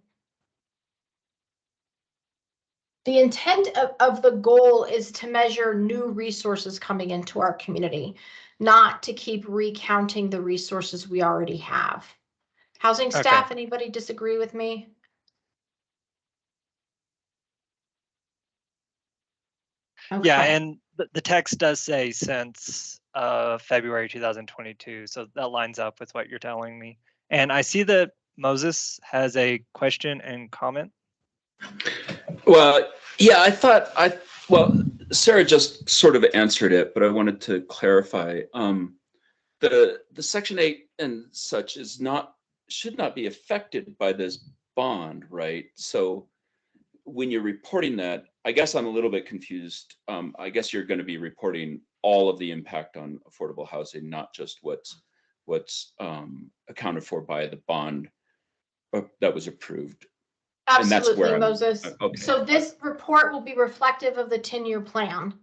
The intent of the goal is to measure new resources coming into our community, not to keep recounting the resources we already have. Housing staff, anybody disagree with me? Okay. Yeah, and the text does say since February 2022, so that lines up with what you're telling me. And I see that Moses has a question and comment. Well, yeah, well, Sarah just sort of answered it, but I wanted to clarify. The Section 8 and such should not be affected by this bond, right? So when you're reporting that, I guess I'm a little bit confused. I guess you're going to be reporting all of the impact on affordable housing, not just what's accounted for by the bond that was approved. And that's Absolutely, where Moses. okay. So this report will be reflective of the 10-year plan,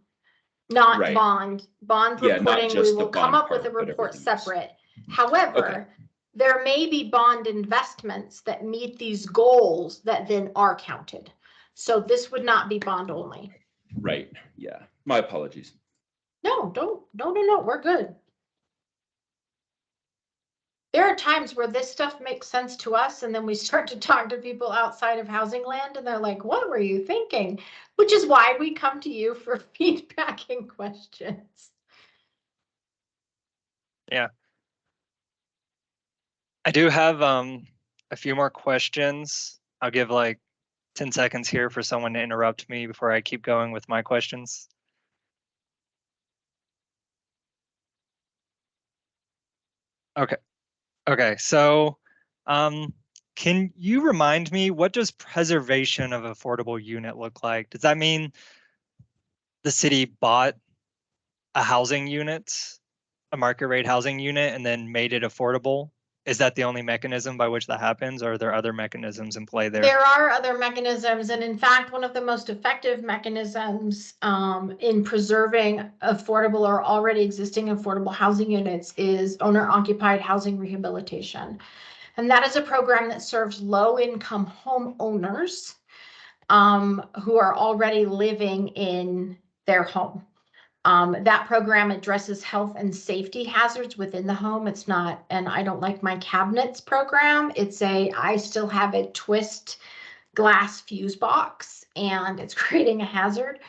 not Right. bond. Bond Yeah, not reporting, we just the will come bond up with a part, but report everything else. separate. However, there may be bond investments that meet these goals that then are counted. So this would not be bond only. Right. Yeah. My apologies. No, no, we're good. There are times where this stuff makes sense to us, and then we start to talk to people outside of housing land, and they're like, what were you thinking? Which is why we come to you for feedback and questions. Yeah. I do have a few more questions. I'll give like 10 seconds here for someone to interrupt me before I keep going with my questions. Okay. Okay. So, can you remind me, what does preservation of affordable unit look like? Does that mean the city bought a housing unit, a market rate housing unit, and then made it affordable? Is that the only mechanism by which that happens, or are there other mechanisms in play there? There are other mechanisms, and in fact, one of the most effective mechanisms in preserving affordable or already existing affordable housing units is owner-occupied housing rehabilitation. And that is a program that serves low-income homeowners who are already living in their home. That program addresses health and safety hazards within the home. It's not an I don't like my cabinets program. It's a I still have a twist glass fuse box and it's creating a hazard.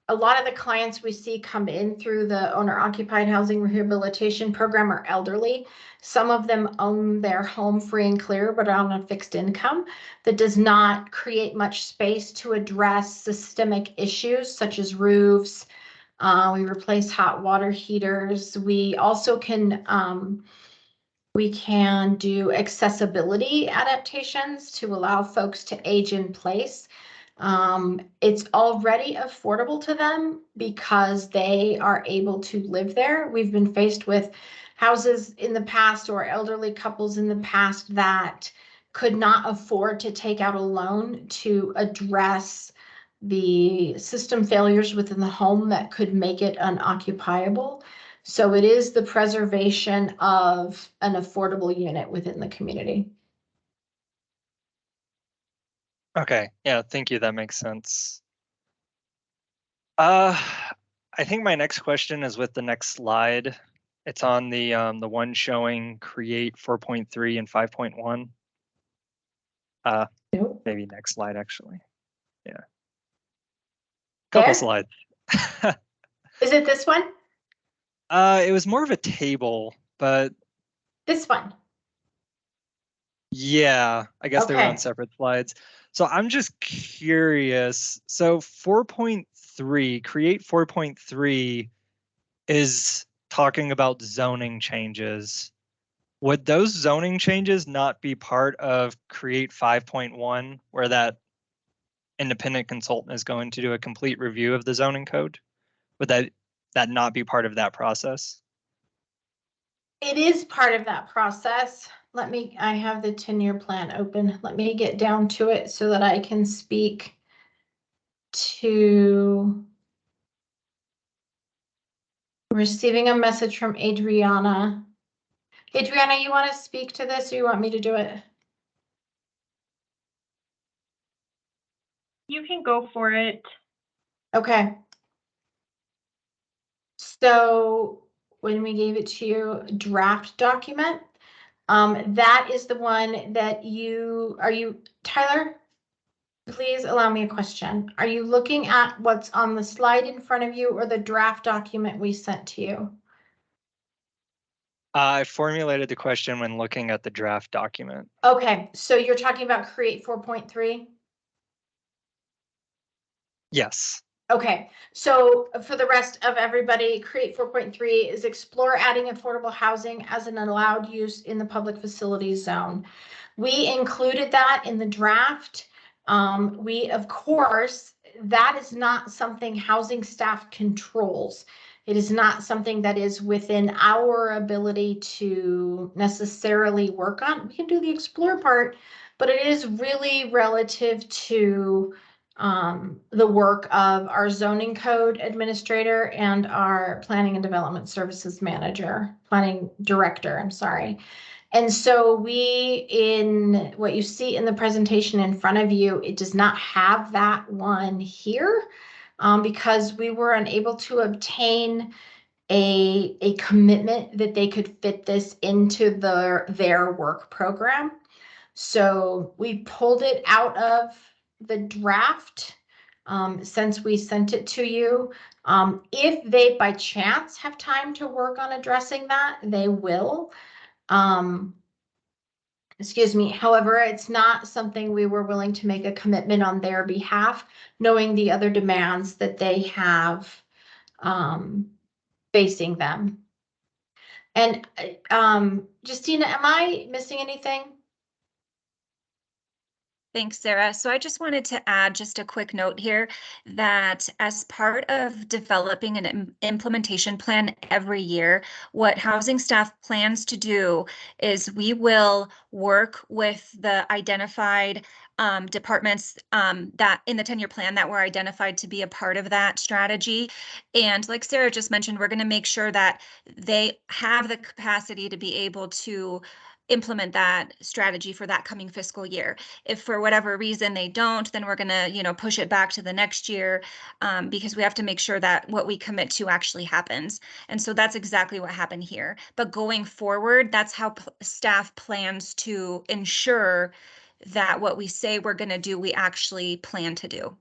A lot of the clients we see come in through the owner-occupied housing rehabilitation program are elderly. Some of them own their home free and clear, but on a fixed income that does not create much space to address systemic issues such as roofs. We replace hot water heaters. We also can do accessibility adaptations to allow folks to age in place. It's already affordable to them because they are able to live there. We've been faced with houses in the past or elderly couples in the past that could not afford to take out a loan to address the system failures within the home that could make it unoccupiable. So it is the preservation of an affordable unit within the community. Okay, yeah, thank you. That makes sense. I think my next question is with the next slide. It's on the one showing create 4.3 and 5.1. Maybe next slide actually. Yeah. Couple There? slides. Is it this one? It was more of a table, but This one. yeah, I guess they were on Okay. separate slides. So I'm just curious. So 4.3, create 4.3 is talking about zoning changes. Would those zoning changes not be part of create 5.1, where that independent consultant is going to do a complete review of the zoning code? Would that not be part of that process? It is part of that process. I have the 10-year plan open. Let me get down to it so that I can speak to receiving a message from Adriana. Adriana, you want to speak to this or you want me to do it? You can go for it. Okay. So when we gave it to you, draft document, that is the one that Tyler, please allow me a question. Are you looking at what's on the slide in front of you or the draft document we sent to you? I formulated the question when looking at the draft document. Okay, so you're talking about create 4.3? Yes. Okay, so for the rest of everybody, create 4.3 is explore adding affordable housing as an allowed use in the public facilities zone. We included that in the draft. We, of course, that is not something housing staff controls. It is not something that is within our ability to necessarily work on. We can do the explore part, but it is really relative to the work of our zoning code administrator and our planning and development services manager, planning director, I'm sorry. And so we, in what you see in the presentation in front of you, it does not have that one here because we were unable to obtain a commitment that they could fit this into their work program. So we pulled it out of the draft since we sent it to you. If they by chance have time to work on addressing that, they will. Excuse me. However, it's not something we were willing to make a commitment on their behalf, knowing the other demands that they have facing them. And Justina, am I missing anything? Thanks, Sarah. So I just wanted to add just a quick note here that as part of developing an implementation plan every year, what housing staff plans to do is we will work with the identified departments that in the 10-year plan that were identified to be a part of that strategy. And like Sarah just mentioned, we're going to make sure that they have the capacity to be able to implement that strategy for that coming fiscal year. If for whatever reason they don't, then we're going to, push it back to the next year because we have to make sure that what we commit to actually happens. And so that's exactly what happened here. But going forward, that's how staff plans to ensure that what we say we're going to do, we actually plan to do.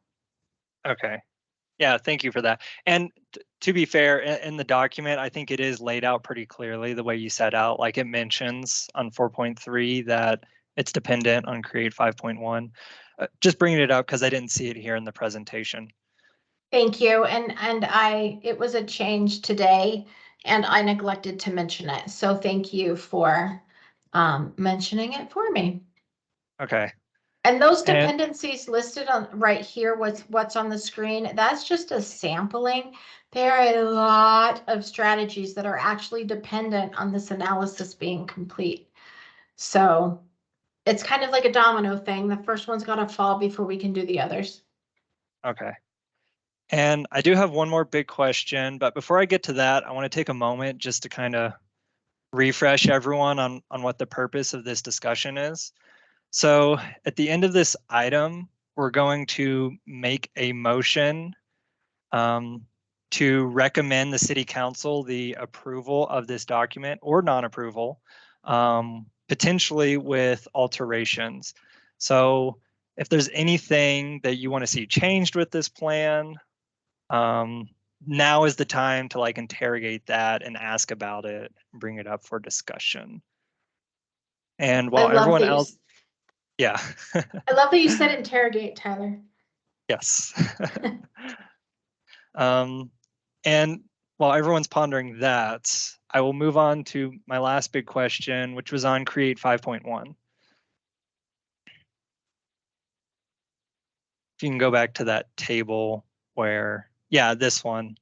Okay. Yeah, thank you for that. And to be fair, in the document, I think it is laid out pretty clearly the way you set out. Like it mentions on 4.3 that it's dependent on Create 5.1. Just bringing it up because I didn't see it here in the presentation. Thank you. And it was a change today and I neglected to mention it. So thank you for mentioning it for me. Okay. And those dependencies listed on right here, what's on the screen, that's just a sampling. There are a lot of strategies that are actually dependent on this analysis being complete. So it's kind of like a domino thing. The first one's got to fall before we can do the others. Okay. And I do have one more big question, but before I get to that, I want to take a moment just to kind of refresh everyone on what the purpose of this discussion is. So at the end of this item, we're going to make a motion to recommend the city council the approval of this document or non-approval, potentially with alterations. So if there's anything that you want to see changed with this plan, now is the time to like interrogate that and ask about it, bring it up for discussion. And while everyone else, yeah. I love that you said interrogate, Tyler. Yes. And while everyone's pondering that, I will move on to my last big question, which was on Create 5.1. If you can go back to that table where, yeah, this one.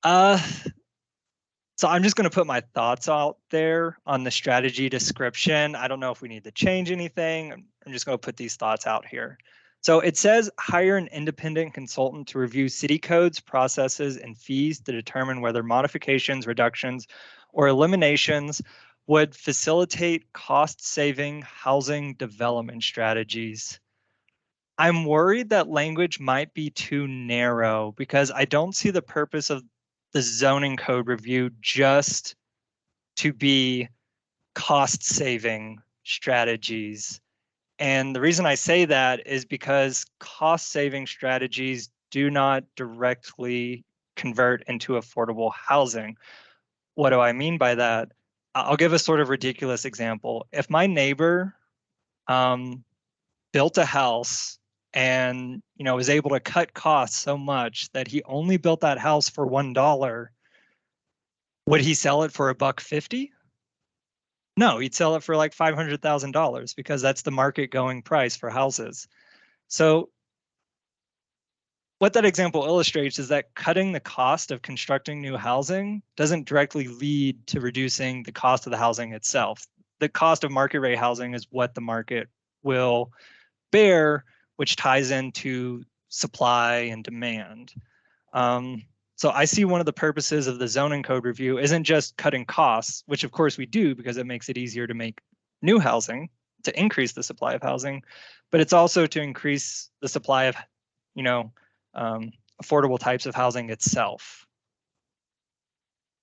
So I'm just going to put my thoughts out there on the strategy description. I don't know if we need to change anything. I'm just going to put these thoughts out here. So it says hire an independent consultant to review city codes, processes, and fees to determine whether modifications, reductions, or eliminations would facilitate cost-saving housing development strategies. I'm worried that language might be too narrow because I don't see the purpose of the zoning code review just to be cost-saving strategies. And the reason I say that is because cost-saving strategies do not directly convert into affordable housing. What do I mean by that? I'll give a sort of ridiculous example. If my neighbor built a house and was able to cut costs so much that he only built that house for $1, would he sell it for $1.50? No, he'd sell it for like $500,000 because that's the market going price for houses. So what that example illustrates is that cutting the cost of constructing new housing doesn't directly lead to reducing the cost of the housing itself. The cost of market rate housing is what the market will bear, which ties into supply and demand. So I see one of the purposes of the zoning code review isn't just cutting costs, which of course we do because it makes it easier to make new housing, to increase the supply of housing, but it's also to increase the supply of, affordable types of housing itself.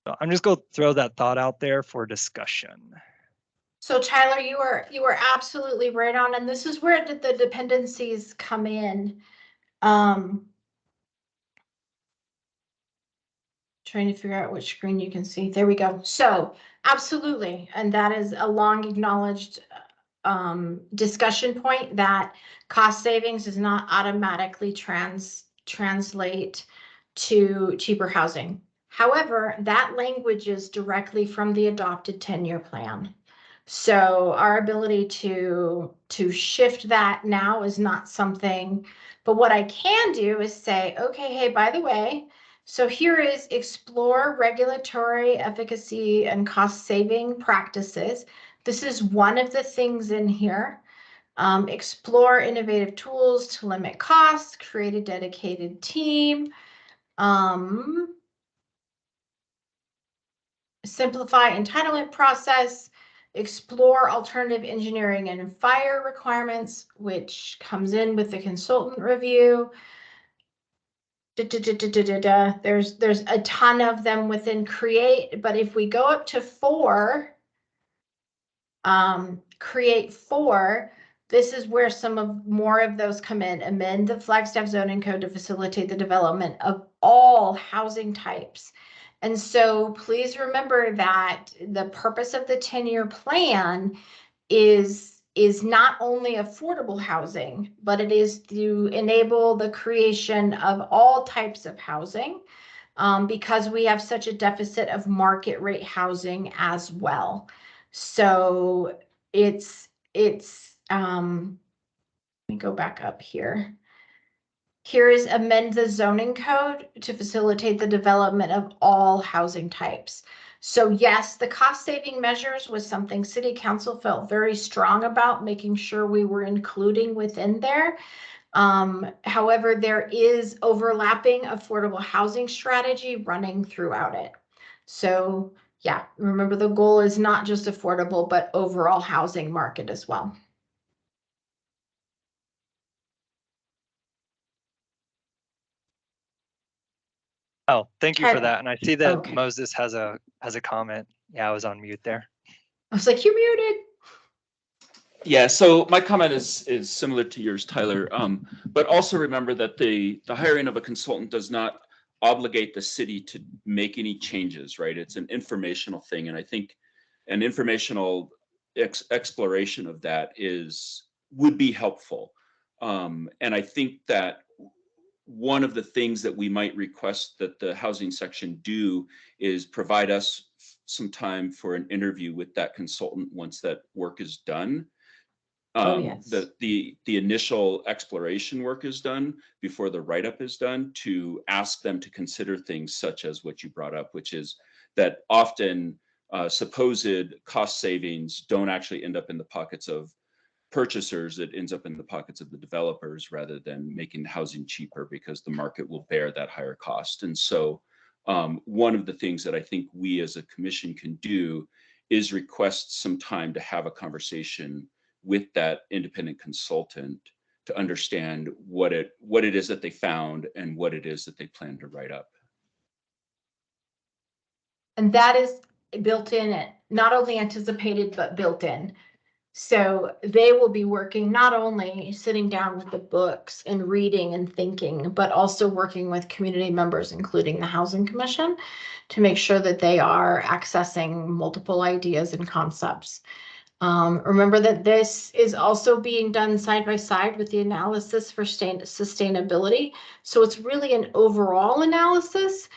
So I'm just going to throw that thought out there for discussion. So Tyler, you are absolutely right on, and this is where the dependencies come in. Trying to figure out which screen you can see. There we go. So absolutely, and that is a long acknowledged discussion point that cost savings does not automatically translate to cheaper housing. However, that language is directly from the adopted 10-year plan. So our ability to shift that now is not something, but what I can do is say, okay, hey, by the way, so here is explore regulatory efficacy and cost saving practices. This is one of the things in here. Explore innovative tools to limit costs, create a dedicated team, simplify entitlement process, explore alternative engineering and fire requirements, which comes in with the consultant review. There's a ton of them within create, but if we go up to 4, create 4, this is where some of more of those come in. Amend the Flagstaff zoning code to facilitate the development of all housing types. And so please remember that the purpose of the 10-year plan is not only affordable housing, but it is to enable the creation of all types of housing, because we have such a deficit of market rate housing as well. So it's let me go back up here. Here is amend the zoning code to facilitate the development of all housing types. So yes, the cost saving measures was something City Council felt very strong about, making sure we were including within there. However, there is overlapping affordable housing strategy running throughout it. So yeah, remember the goal is not just affordable, but overall housing market as well. Oh, thank you for that. And I see that Okay. Moses has a comment. Yeah, I was on mute there. I was like, you're muted. Yeah, so my comment is similar to yours, Tyler. But also remember that the hiring of a consultant does not obligate the city to make any changes, right? It's an informational thing, and I think an informational exploration of that would be helpful. And I think that one of the things that we might request that the housing section do is provide us some time for an interview with that consultant once that work is done. Yes. The initial exploration work is done before the write-up is done, to ask them to consider things such as what you brought up, which is that often supposed cost savings don't actually end up in the pockets of purchasers. It ends up in the pockets of the developers rather than making housing cheaper, because the market will bear that higher cost. And so one of the things that I think we as a commission can do is request some time to have a conversation with that independent consultant to understand what it is that they found and what it is that they plan to write up. And that is built in, not only anticipated, but built in. So they will be working, not only sitting down with the books and reading and thinking, but also working with community members, including the Housing Commission, to make sure that they are accessing multiple ideas and concepts. Remember that this is also being done side by side with the analysis for sustainability. So it's really an overall analysis.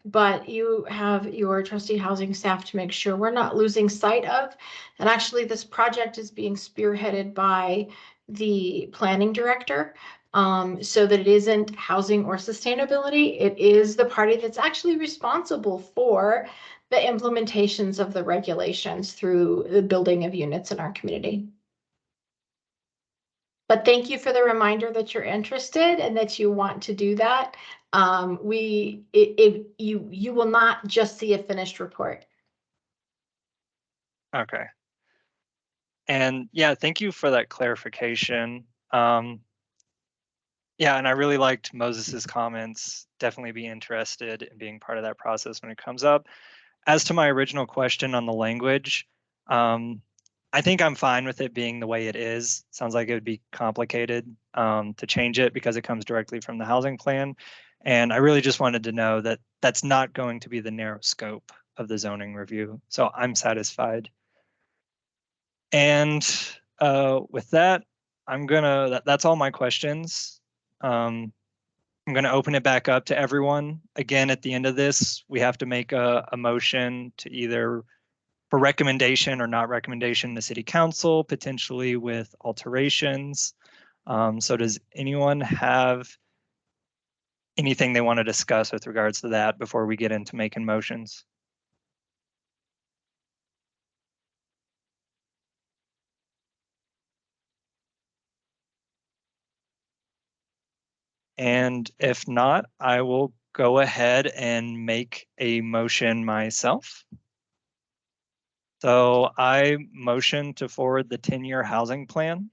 But you have your trustee housing staff to make sure we're not losing sight of. And actually, this project is being spearheaded by the planning director, so that it isn't housing or sustainability. It is the party that's actually responsible for the implementations of the regulations through the building of units in our community. But thank you for the reminder that you're interested and that you want to do that. You will not just see a finished report. Okay. And yeah, thank you for that clarification. Yeah, and I really liked Moses's comments. Definitely be interested in being part of that process when it comes up. As to my original question on the language, I think I'm fine with it being the way it is. Sounds like it would be complicated to change it because it comes directly from the housing plan. And I really just wanted to know that that's not going to be the narrow scope of the zoning review. So I'm satisfied. And with that, that's all my questions. I'm going to open it back up to everyone. Again, at the end of this, we have to make a motion to either for recommendation or not recommendation to City Council, potentially with alterations. So does anyone have anything they want to discuss with regards to that before we get into making motions? And if not, I will go ahead and make a motion myself. So I motion to forward the 10-year housing plan,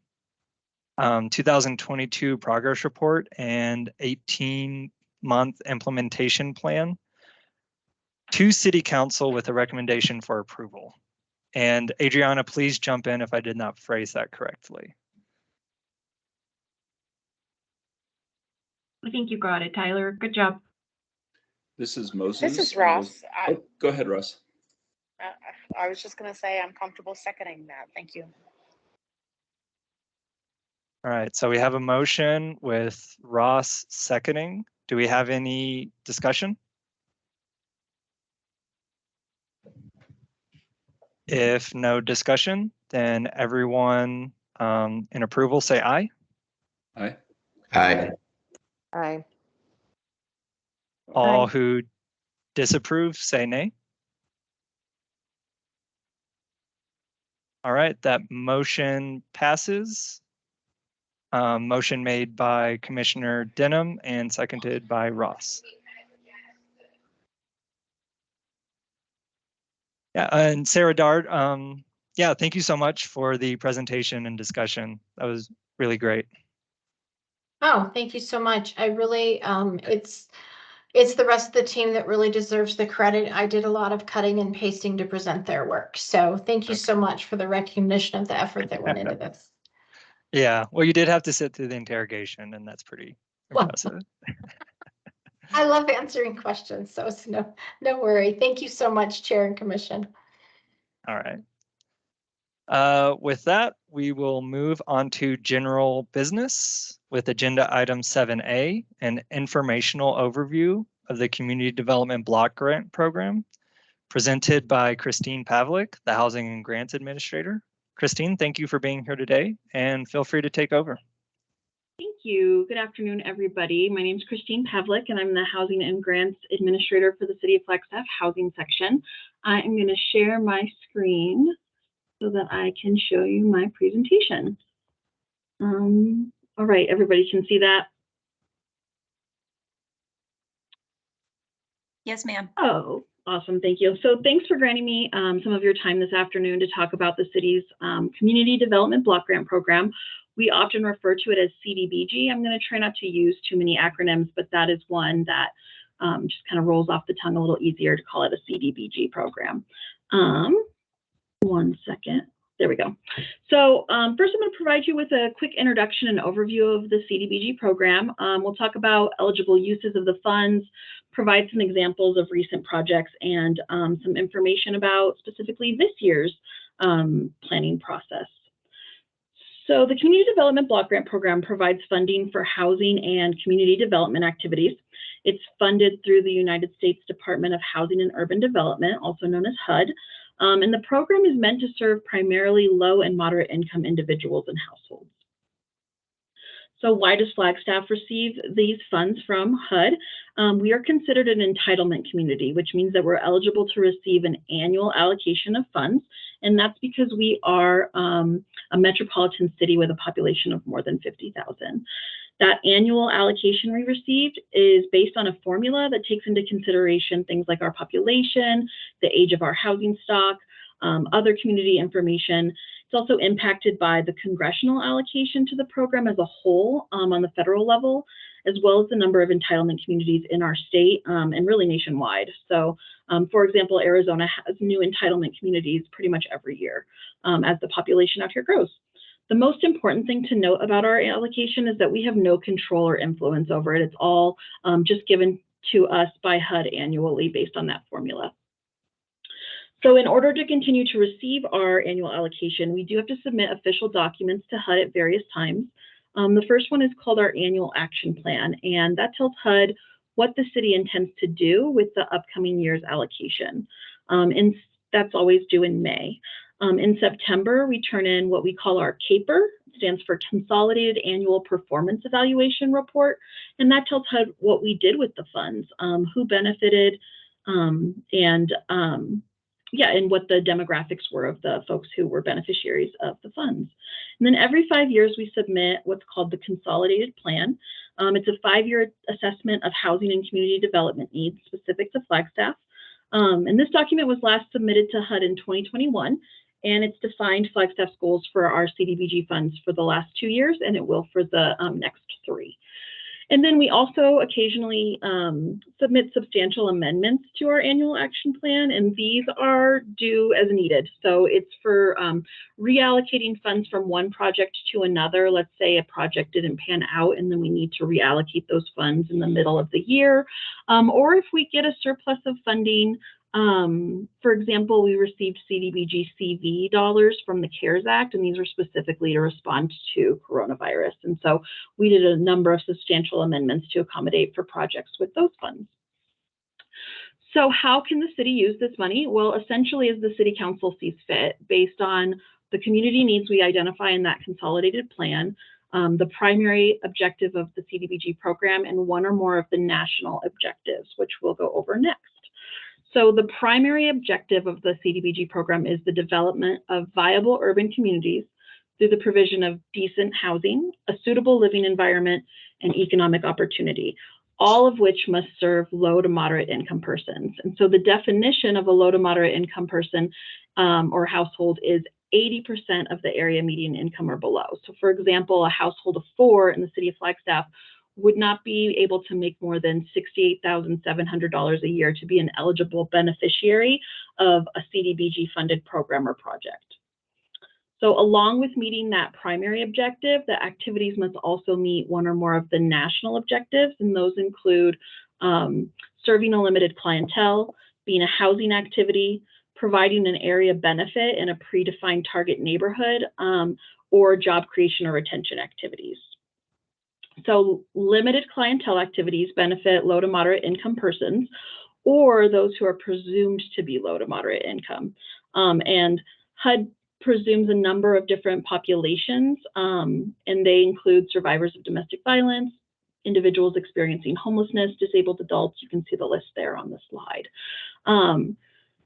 2022 progress report, and 18-month implementation plan to City Council with a recommendation for approval. And Adriana, please jump in if I did not phrase that correctly. I think you got it, Tyler. Good job. This is Moses. This is Ross. Go ahead, Ross. I was just going to say I'm comfortable seconding that. Thank you. All right, so we have a motion with Ross seconding. Do we have any discussion? If no discussion, then everyone in approval say aye. Aye. Aye. Aye. All Aye. who disapprove say nay. All right, that motion passes. Motion made by Commissioner Denham and seconded by Ross. Yeah, and Sarah Dart, yeah, thank you so much for the presentation and discussion. That was really great. Oh, thank you so much. I really, it's the rest of the team that really deserves the credit. I did a lot of cutting and pasting to present their work. So thank you so much for the recognition of the effort that went into this. Yeah, well, you did have to sit through the interrogation, and that's pretty impressive. I love answering questions, so it's no worry. Thank you so much, Chair and Commission. All right. With that, we will move on to general business with agenda item 7A, an informational overview of the Community Development Block Grant Program, presented by Christine Pavlik, the Housing and Grants Administrator. Christine, thank you for being here today, and feel free to take over. Thank you. Good afternoon, everybody. My name is Christine Pavlik, and I'm the Housing and Grants Administrator for the City of Flagstaff Housing Section. I am going to share my screen so that I can show you my presentation. All right, everybody can see that? Yes, ma'am. Oh, awesome. Thank you. So thanks for granting me some of your time this afternoon to talk about the city's Community Development Block Grant Program. We often refer to it as CDBG. I'm going to try not to use too many acronyms, but that is one that just kind of rolls off the tongue a little easier to call it a CDBG program. One second. There we go. So first, I'm going to provide you with a quick introduction and overview of the CDBG program. We'll talk about eligible uses of the funds, provide some examples of recent projects, and some information about specifically this year's planning process. So the Community Development Block Grant Program provides funding for housing and community development activities. It's funded through the United States Department of Housing and Urban Development, also known as HUD. And the program is meant to serve primarily low and moderate income individuals and households. So why does Flagstaff receive these funds from HUD? We are considered an entitlement community, which means that we're eligible to receive an annual allocation of funds. And that's because we are a metropolitan city with a population of more than 50,000. That annual allocation we received is based on a formula that takes into consideration things like our population, the age of our housing stock, other community information. It's also impacted by the congressional allocation to the program as a whole on the federal level, as well as the number of entitlement communities in our state and really nationwide. So, for example, Arizona has new entitlement communities pretty much every year as the population out here grows. The most important thing to note about our allocation is that we have no control or influence over it. It's all just given to us by HUD annually based on that formula. So in order to continue to receive our annual allocation, we do have to submit official documents to HUD at various times. The first one is called our annual action plan, and that tells HUD what the city intends to do with the upcoming year's allocation. And that's always due in May. In September, we turn in what we call our CAPER, stands for Consolidated Annual Performance Evaluation Report, and that tells HUD what we did with the funds, who benefited, and what the demographics were of the folks who were beneficiaries of the funds. And then every 5 years, we submit what's called the Consolidated Plan. It's a 5-year assessment of housing and community development needs specific to Flagstaff. And this document was last submitted to HUD in 2021, and it's defined Flagstaff's goals for our CDBG funds for the last 2 years, and it will for the next 3. And then we also occasionally submit substantial amendments to our annual action plan, and these are due as needed. So it's for reallocating funds from one project to another. Let's say a project didn't pan out, and then we need to reallocate those funds in the middle of the year. Or if we get a surplus of funding, for example, we received CDBG CV dollars from the CARES Act, and these were specifically to respond to coronavirus. And so we did a number of substantial amendments to accommodate for projects with those funds. So how can the city use this money? Well, essentially as the city council sees fit, based on the community needs we identify in that consolidated plan, the primary objective of the CDBG program, and one or more of the national objectives, which we'll go over next. So the primary objective of the CDBG program is the development of viable urban communities through the provision of decent housing, a suitable living environment, and economic opportunity, all of which must serve low to moderate income persons. And so the definition of a low to moderate income person or household is 80% of the area median income or below. So for example, a household of 4 in the city of Flagstaff would not be able to make more than $68,700 a year to be an eligible beneficiary of a CDBG funded program or project. So along with meeting that primary objective, the activities must also meet one or more of the national objectives, and those include serving a limited clientele, being a housing activity, providing an area benefit in a predefined target neighborhood, or job creation or retention activities. So limited clientele activities benefit low to moderate income persons or those who are presumed to be low to moderate income. And HUD presumes a number of different populations, and they include survivors of domestic violence, individuals experiencing homelessness, disabled adults. You can see the list there on the slide. An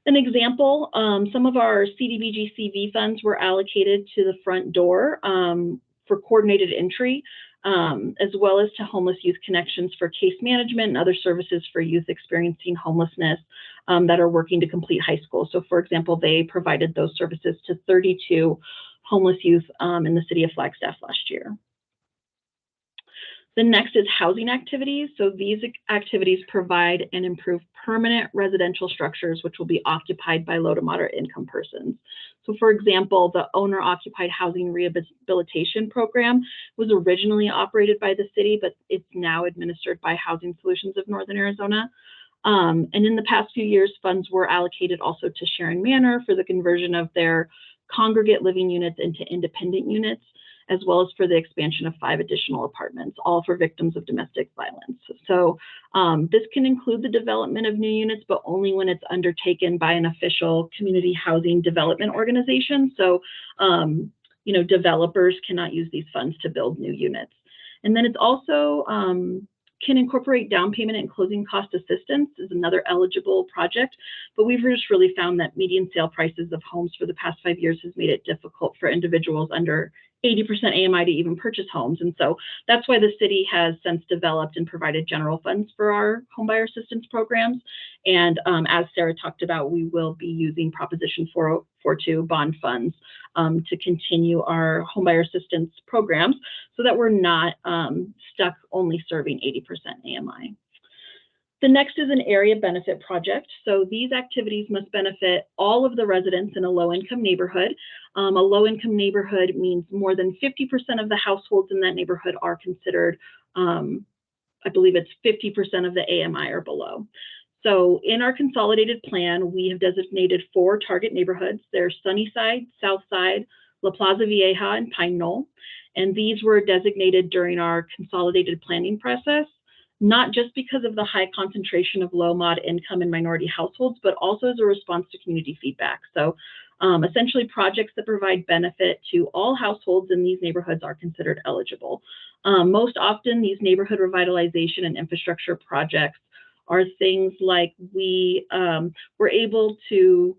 example, some of our CDBG CV funds were allocated to the front door for coordinated entry, as well as to Homeless Youth Connections for case management and other services for youth experiencing homelessness that are working to complete high school. So for example, they provided those services to 32 homeless youth in the city of Flagstaff last year. The next is housing activities. So these activities provide and improve permanent residential structures, which will be occupied by low to moderate income persons. So for example, the owner-occupied housing rehabilitation program was originally operated by the city, but it's now administered by Housing Solutions of Northern Arizona. And in the past few years, funds were allocated also to Sharon Manor for the conversion of their congregate living units into independent units, as well as for the expansion of 5 additional apartments, all for victims of domestic violence. So this can include the development of new units, but only when it's undertaken by an official community housing development organization. So, you know, developers cannot use these funds to build new units. And then it's also can incorporate down payment and closing cost assistance is another eligible project, but we've just really found that median sale prices of homes for the past 5 years has made it difficult for individuals under 80% AMI to even purchase homes. And so that's why the city has since developed and provided general funds for our homebuyer assistance programs. And as Sarah talked about, we will be using Proposition 442 bond funds to continue our homebuyer assistance programs so that we're not stuck only serving 80% AMI. The next is an area benefit project. So these activities must benefit all of the residents in a low-income neighborhood. A low-income neighborhood means more than 50% of the households in that neighborhood are considered, I believe it's 50% of the AMI or below. So in our consolidated plan, we have designated 4 target neighborhoods. They're Sunnyside, Southside, La Plaza Vieja, and Pine Knoll. And these were designated during our consolidated planning process, not just because of the high concentration of low mod income and minority households, but also as a response to community feedback. So essentially projects that provide benefit to all households in these neighborhoods are considered eligible. Most often these neighborhood revitalization and infrastructure projects are things like we were able to,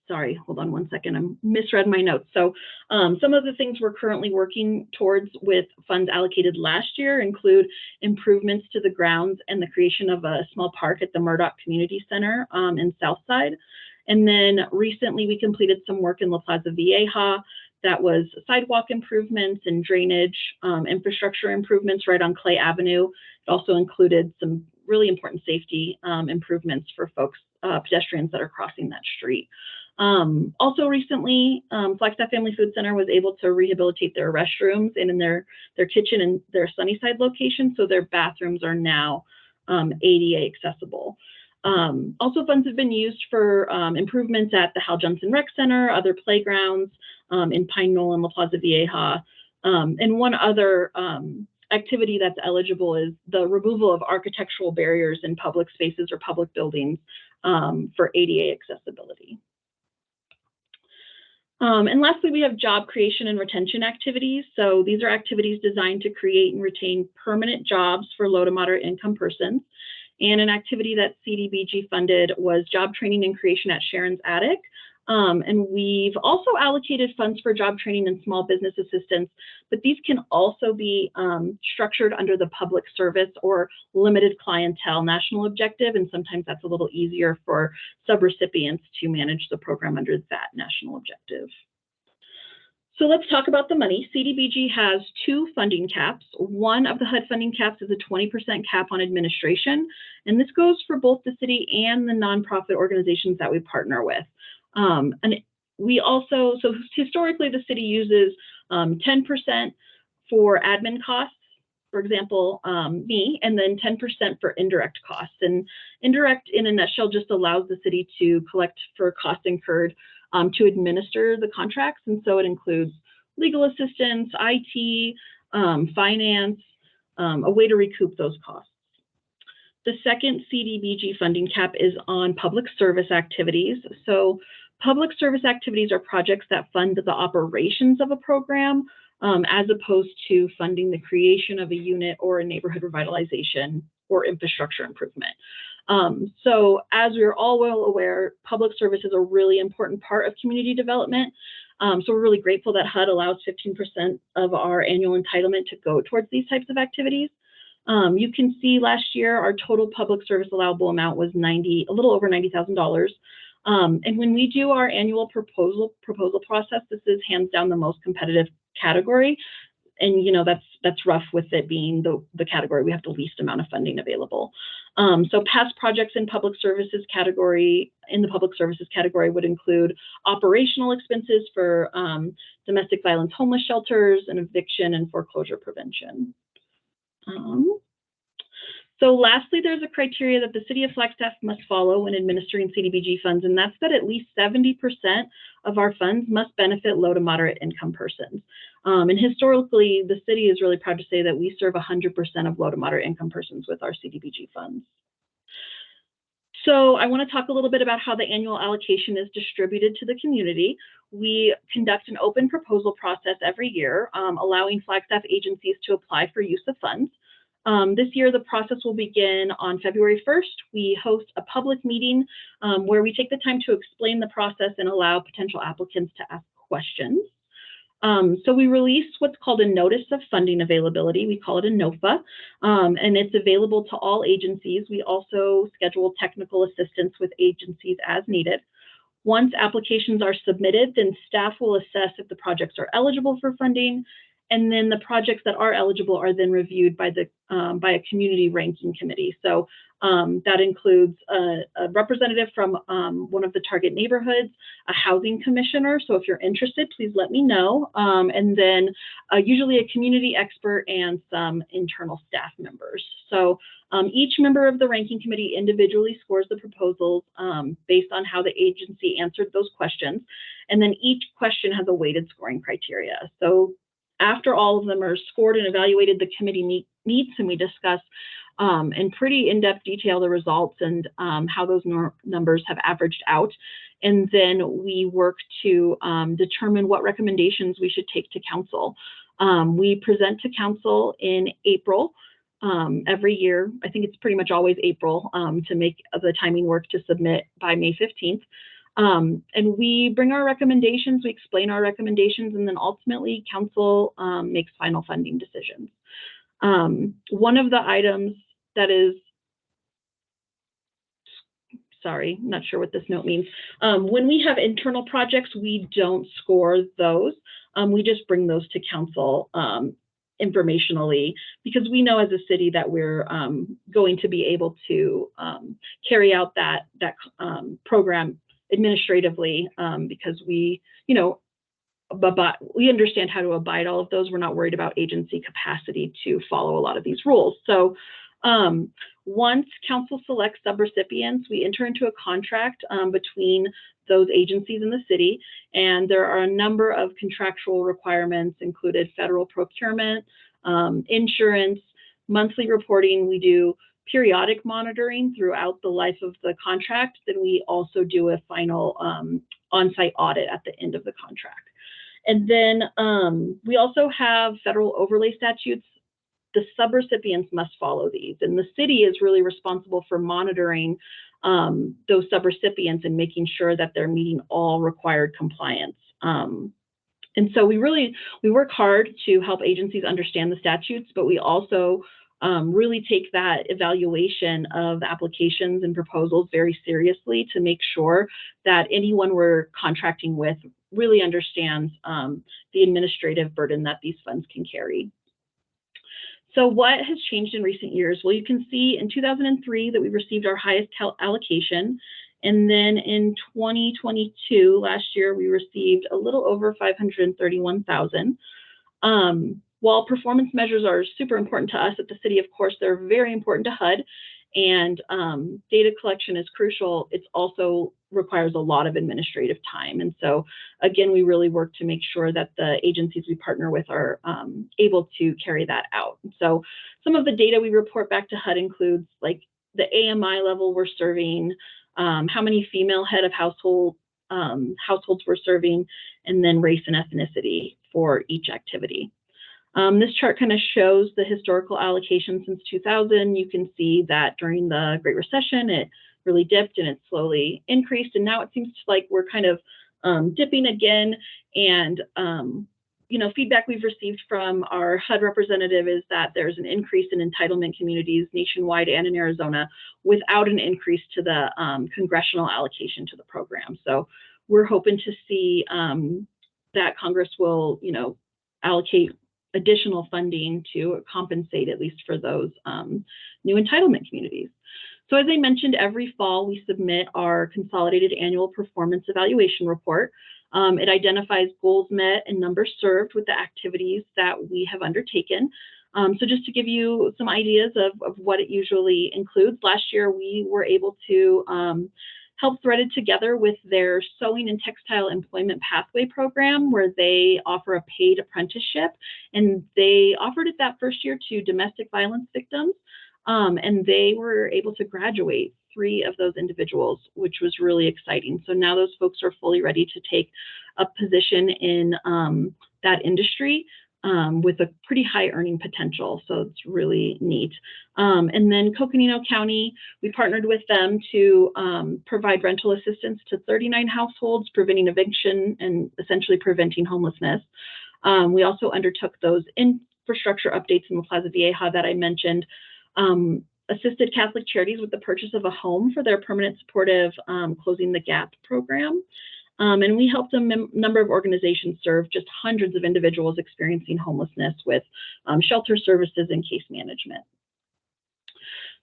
sorry, hold on one second, I misread my notes. So some of the things we're currently working towards with funds allocated last year include improvements to the grounds and the creation of a small park at the Murdoch Community Center in Southside. And then recently we completed some work in La Plaza Vieja that was sidewalk improvements and drainage infrastructure improvements right on Clay Avenue. It also included some really important safety improvements for folks, pedestrians that are crossing that street. Also recently, Flagstaff Family Food Center was able to rehabilitate their restrooms and in their kitchen and their Sunnyside location, so their bathrooms are now ADA accessible. Also, funds have been used for improvements at the Hal Johnson Rec Center, other playgrounds in Pine Knoll and La Plaza Vieja. And one other activity that's eligible is the removal of architectural barriers in public spaces or public buildings for ADA accessibility. And lastly, we have job creation and retention activities. So these are activities designed to create and retain permanent jobs for low to moderate income persons. And an activity that CDBG funded was job training and creation at Sharon's Attic. And we've also allocated funds for job training and small business assistance, but these can also be structured under the public service or limited clientele national objective. And sometimes that's a little easier for subrecipients to manage the program under that national objective. So let's talk about the money. CDBG has 2 funding caps. One of the HUD funding caps is a 20% cap on administration. And this goes for both the city and the nonprofit organizations that we partner with. And we also, so historically the city uses 10% for admin costs, for example, me, and then 10% for indirect costs. And indirect in a nutshell just allows the city to collect for costs incurred to administer the contracts. And so it includes legal assistance, IT, finance, a way to recoup those costs. The second CDBG funding cap is on public service activities. So public service activities are projects that fund the operations of a program as opposed to funding the creation of a unit or a neighborhood revitalization or infrastructure improvement. So as we're all well aware, public service is a really important part of community development. So we're really grateful that HUD allows 15% of our annual entitlement to go towards these types of activities. You can see last year our total public service allowable amount was a little over $90,000. And when we do our annual proposal process, this is hands down the most competitive category. And you know that's rough with it being the category we have the least amount of funding available. So past projects in public services category, would include operational expenses for domestic violence homeless shelters and eviction and foreclosure prevention. So lastly, there's a criteria that the City of Flagstaff must follow when administering CDBG funds, and that's that at least 70% of our funds must benefit low to moderate income persons. And historically, the city is really proud to say that we serve 100% of low to moderate income persons with our CDBG funds. So I want to talk a little bit about how the annual allocation is distributed to the community. We conduct an open proposal process every year, allowing Flagstaff agencies to apply for use of funds. This year, the process will begin on February 1st. We host a public meeting where we take the time to explain the process and allow potential applicants to ask questions. So we release what's called a notice of funding availability. We call it a NOFA, and it's available to all agencies. We also schedule technical assistance with agencies as needed. Once applications are submitted, then staff will assess if the projects are eligible for funding, and then the projects that are eligible are then reviewed by a community ranking committee. So that includes a representative from one of the target neighborhoods, a housing commissioner. So if you're interested, please let me know. And then usually a community expert and some internal staff members. So each member of the ranking committee individually scores the proposals based on how the agency answered those questions. And then each question has a weighted scoring criteria. So after all of them are scored and evaluated, the committee meets and we discuss in pretty in-depth detail the results and how those numbers have averaged out. And then we work to determine what recommendations we should take to council. We present to council in April every year. I think it's pretty much always April to make the timing work to submit by May 15th. And we bring our recommendations, we explain our recommendations, and then ultimately council makes final funding decisions. One of the items that is, sorry, I'm not sure what this note means. When we have internal projects, we don't score those. We just bring those to council informationally, because we know as a city that we're going to be able to carry out that program administratively, because we, we understand how to abide all of those. We're not worried about agency capacity to follow a lot of these rules. So once council selects subrecipients, we enter into a contract between those agencies in the city, and there are a number of contractual requirements included: federal procurement, insurance, monthly reporting. We do periodic monitoring throughout the life of the contract. Then we also do a final on-site audit at the end of the contract. And then we also have federal overlay statutes. The subrecipients must follow these, and the city is really responsible for monitoring those subrecipients and making sure that they're meeting all required compliance. And so we work hard to help agencies understand the statutes, but we also really take that evaluation of applications and proposals very seriously to make sure that anyone we're contracting with really understands the administrative burden that these funds can carry. So what has changed in recent years? Well, you can see in 2003 that we received our highest allocation. And then in 2022, last year, we received a little over $531,000. While performance measures are super important to us at the city, of course, they're very important to HUD, and data collection is crucial. It also requires a lot of administrative time. And so, again, we really work to make sure that the agencies we partner with are able to carry that out. So some of the data we report back to HUD includes like the AMI level we're serving, how many female head of households we're serving, and then race and ethnicity for each activity. This chart kind of shows the historical allocation since 2000. You can see that during the Great Recession, it really dipped and it slowly increased. And now it seems like we're kind of dipping again. And, feedback we've received from our HUD representative is that there's an increase in entitlement communities nationwide and in Arizona without an increase to the congressional allocation to the program. So we're hoping to see that Congress will, allocate additional funding to compensate at least for those new entitlement communities. So as I mentioned, every fall we submit our consolidated annual performance evaluation report. It identifies goals met and numbers served with the activities that we have undertaken. So just to give you some ideas of what it usually includes, last year we were able to help Threaded together with their sewing and textile employment pathway program, where they offer a paid apprenticeship, and they offered it that first year to domestic violence victims, and they were able to graduate 3 of those individuals, which was really exciting. So now those folks are fully ready to take a position in that industry with a pretty high earning potential. So it's really neat. And then Coconino County, we partnered with them to provide rental assistance to 39 households, preventing eviction and essentially preventing homelessness. We also undertook those infrastructure updates in La Plaza Vieja that I mentioned, assisted Catholic Charities with the purchase of a home for their permanent supportive Closing the Gap program. And we helped a number of organizations serve just hundreds of individuals experiencing homelessness with shelter services and case management.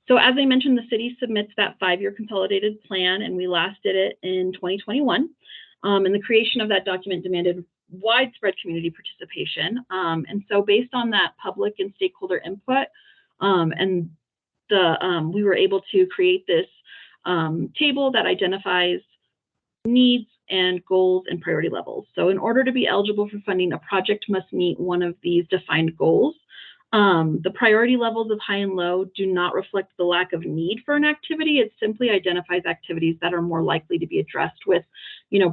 So as I mentioned, the city submits that 5-year consolidated plan, and we last did it in 2021. And the creation of that document demanded widespread community participation. And so based on that public and stakeholder input, we were able to create this table that identifies needs and goals and priority levels. So in order to be eligible for funding, a project must meet one of these defined goals. The priority levels of high and low do not reflect the lack of need for an activity. It simply identifies activities that are more likely to be addressed with,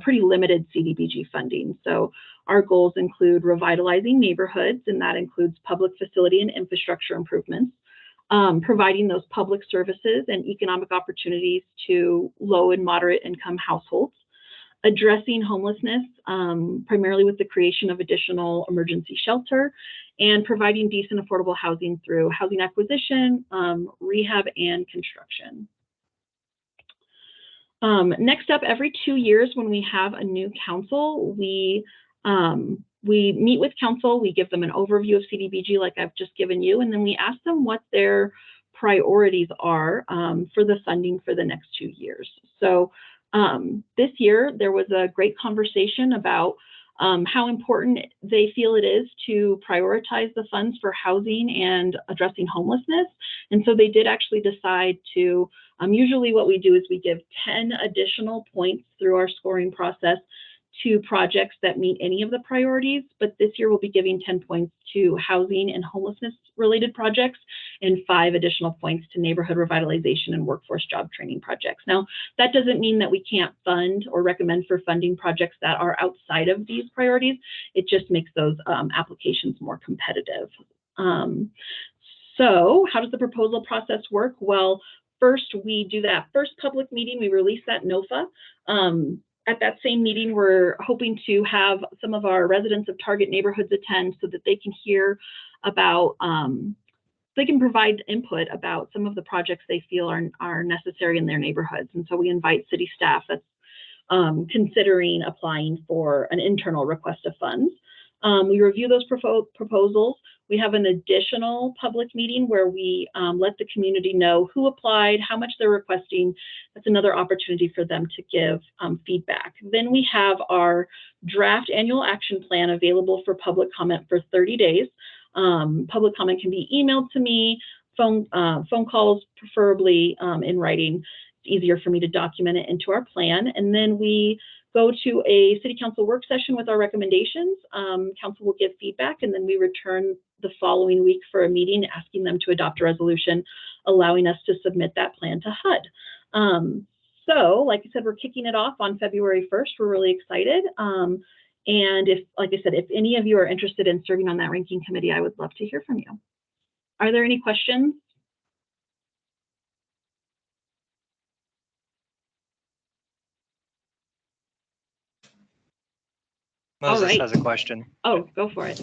pretty limited CDBG funding. So our goals include revitalizing neighborhoods, and that includes public facility and infrastructure improvements, providing those public services and economic opportunities to low and moderate income households, addressing homelessness, primarily with the creation of additional emergency shelter, and providing decent affordable housing through housing acquisition, rehab, and construction. Next up, every 2 years when we have a new council, we meet with council, we give them an overview of CDBG like I've just given you, and then we ask them what their priorities are for the funding for the next 2 years. So this year, there was a great conversation about how important they feel it is to prioritize the funds for housing and addressing homelessness. And so they did actually decide to, usually what we do is we give 10 additional points through our scoring process to projects that meet any of the priorities, but this year we'll be giving 10 points to housing and homelessness related projects and 5 additional points to neighborhood revitalization and workforce job training projects. Now, that doesn't mean that we can't fund or recommend for funding projects that are outside of these priorities. It just makes those applications more competitive. So how does the proposal process work? Well, first we do that first public meeting, we release that NOFA. At that same meeting, we're hoping to have some of our residents of target neighborhoods attend so that they can hear about, they can provide input about some of the projects they feel are necessary in their neighborhoods. And so we invite city staff that's considering applying for an internal request of funds. We review those proposals. We have an additional public meeting where we let the community know who applied, how much they're requesting. That's another opportunity for them to give feedback. Then we have our draft annual action plan available for public comment for 30 days. Public comment can be emailed to me, phone calls, preferably in writing. It's easier for me to document it into our plan. And then we go to a city council work session with our recommendations. Council will give feedback, and then we return the following week for a meeting asking them to adopt a resolution, allowing us to submit that plan to HUD. So like I said, we're kicking it off on February 1st. We're really excited. And if, like I said, if any of you are interested in serving on that ranking committee, I would love to hear from you. Are there any questions? Moses has a question. Oh, go for it.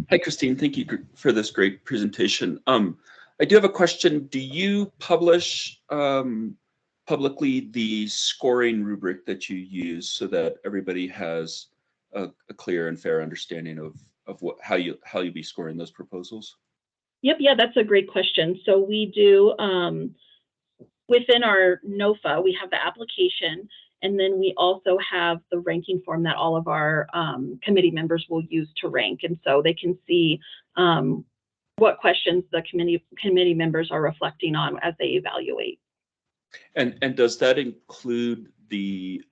Hi, Christine. Thank you for this great presentation. I do have a question. Do you publish publicly the scoring rubric that you use so that everybody has a clear and fair understanding of how you be scoring those proposals? Yep, yeah, that's a great question. So we do, within our NOFA, we have the application, and then we also have the ranking form that all of our committee members will use to rank. And so they can see what questions the committee members are reflecting on as they evaluate. And does that include the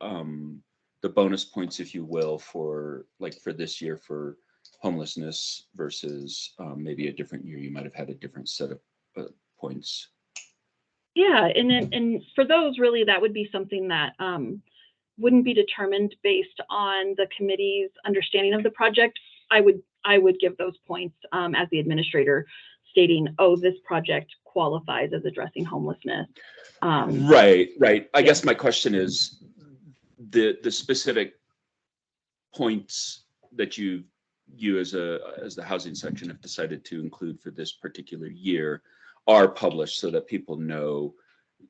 bonus points, if you will, for this year for homelessness versus maybe a different year you might have had a different set of points? Yeah, and for those, really, that would be something that wouldn't be determined based on the committee's understanding of the project. I would give those points as the administrator, stating, oh, this project qualifies as addressing homelessness. Right. I guess my question is the specific points that you as the housing section have decided to include for this particular year are published so that people know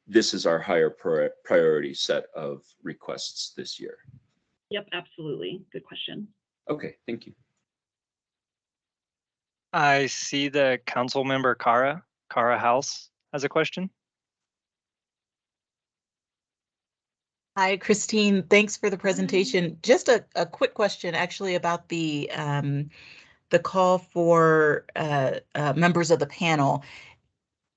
this is our higher priority set of requests this year. Yep, absolutely. Good question. Okay, thank you. I see the council member Cara House has a question. Hi, Christine. Thanks for the presentation. Just a quick question, actually, about the call for members of the panel.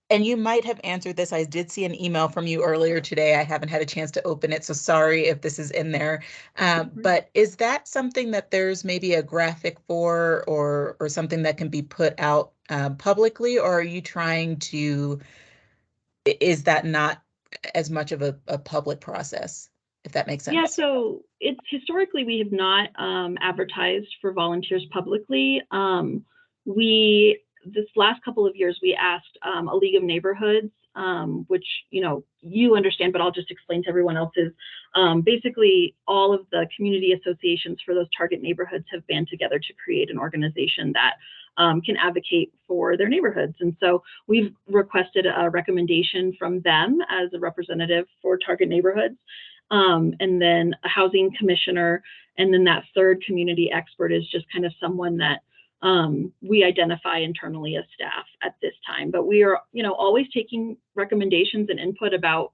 And you might have answered this. I did see an email from you earlier today. I haven't had a chance to open it, so sorry if this is in there. But is that something that there's maybe a graphic for, or something that can be put out publicly, or are you trying to? Is that not as much of a public process, if that makes sense? Yeah, so it's historically we have not advertised for volunteers publicly. This last couple of years we asked a League of Neighborhoods, which you understand, but I'll just explain to everyone else is basically all of the community associations for those target neighborhoods have band together to create an organization that can advocate for their neighborhoods. And so we've requested a recommendation from them as a representative for target neighborhoods. And then a housing commissioner, and then that third community expert is just kind of someone that we identify internally as staff at this time. But we are, always taking recommendations and input about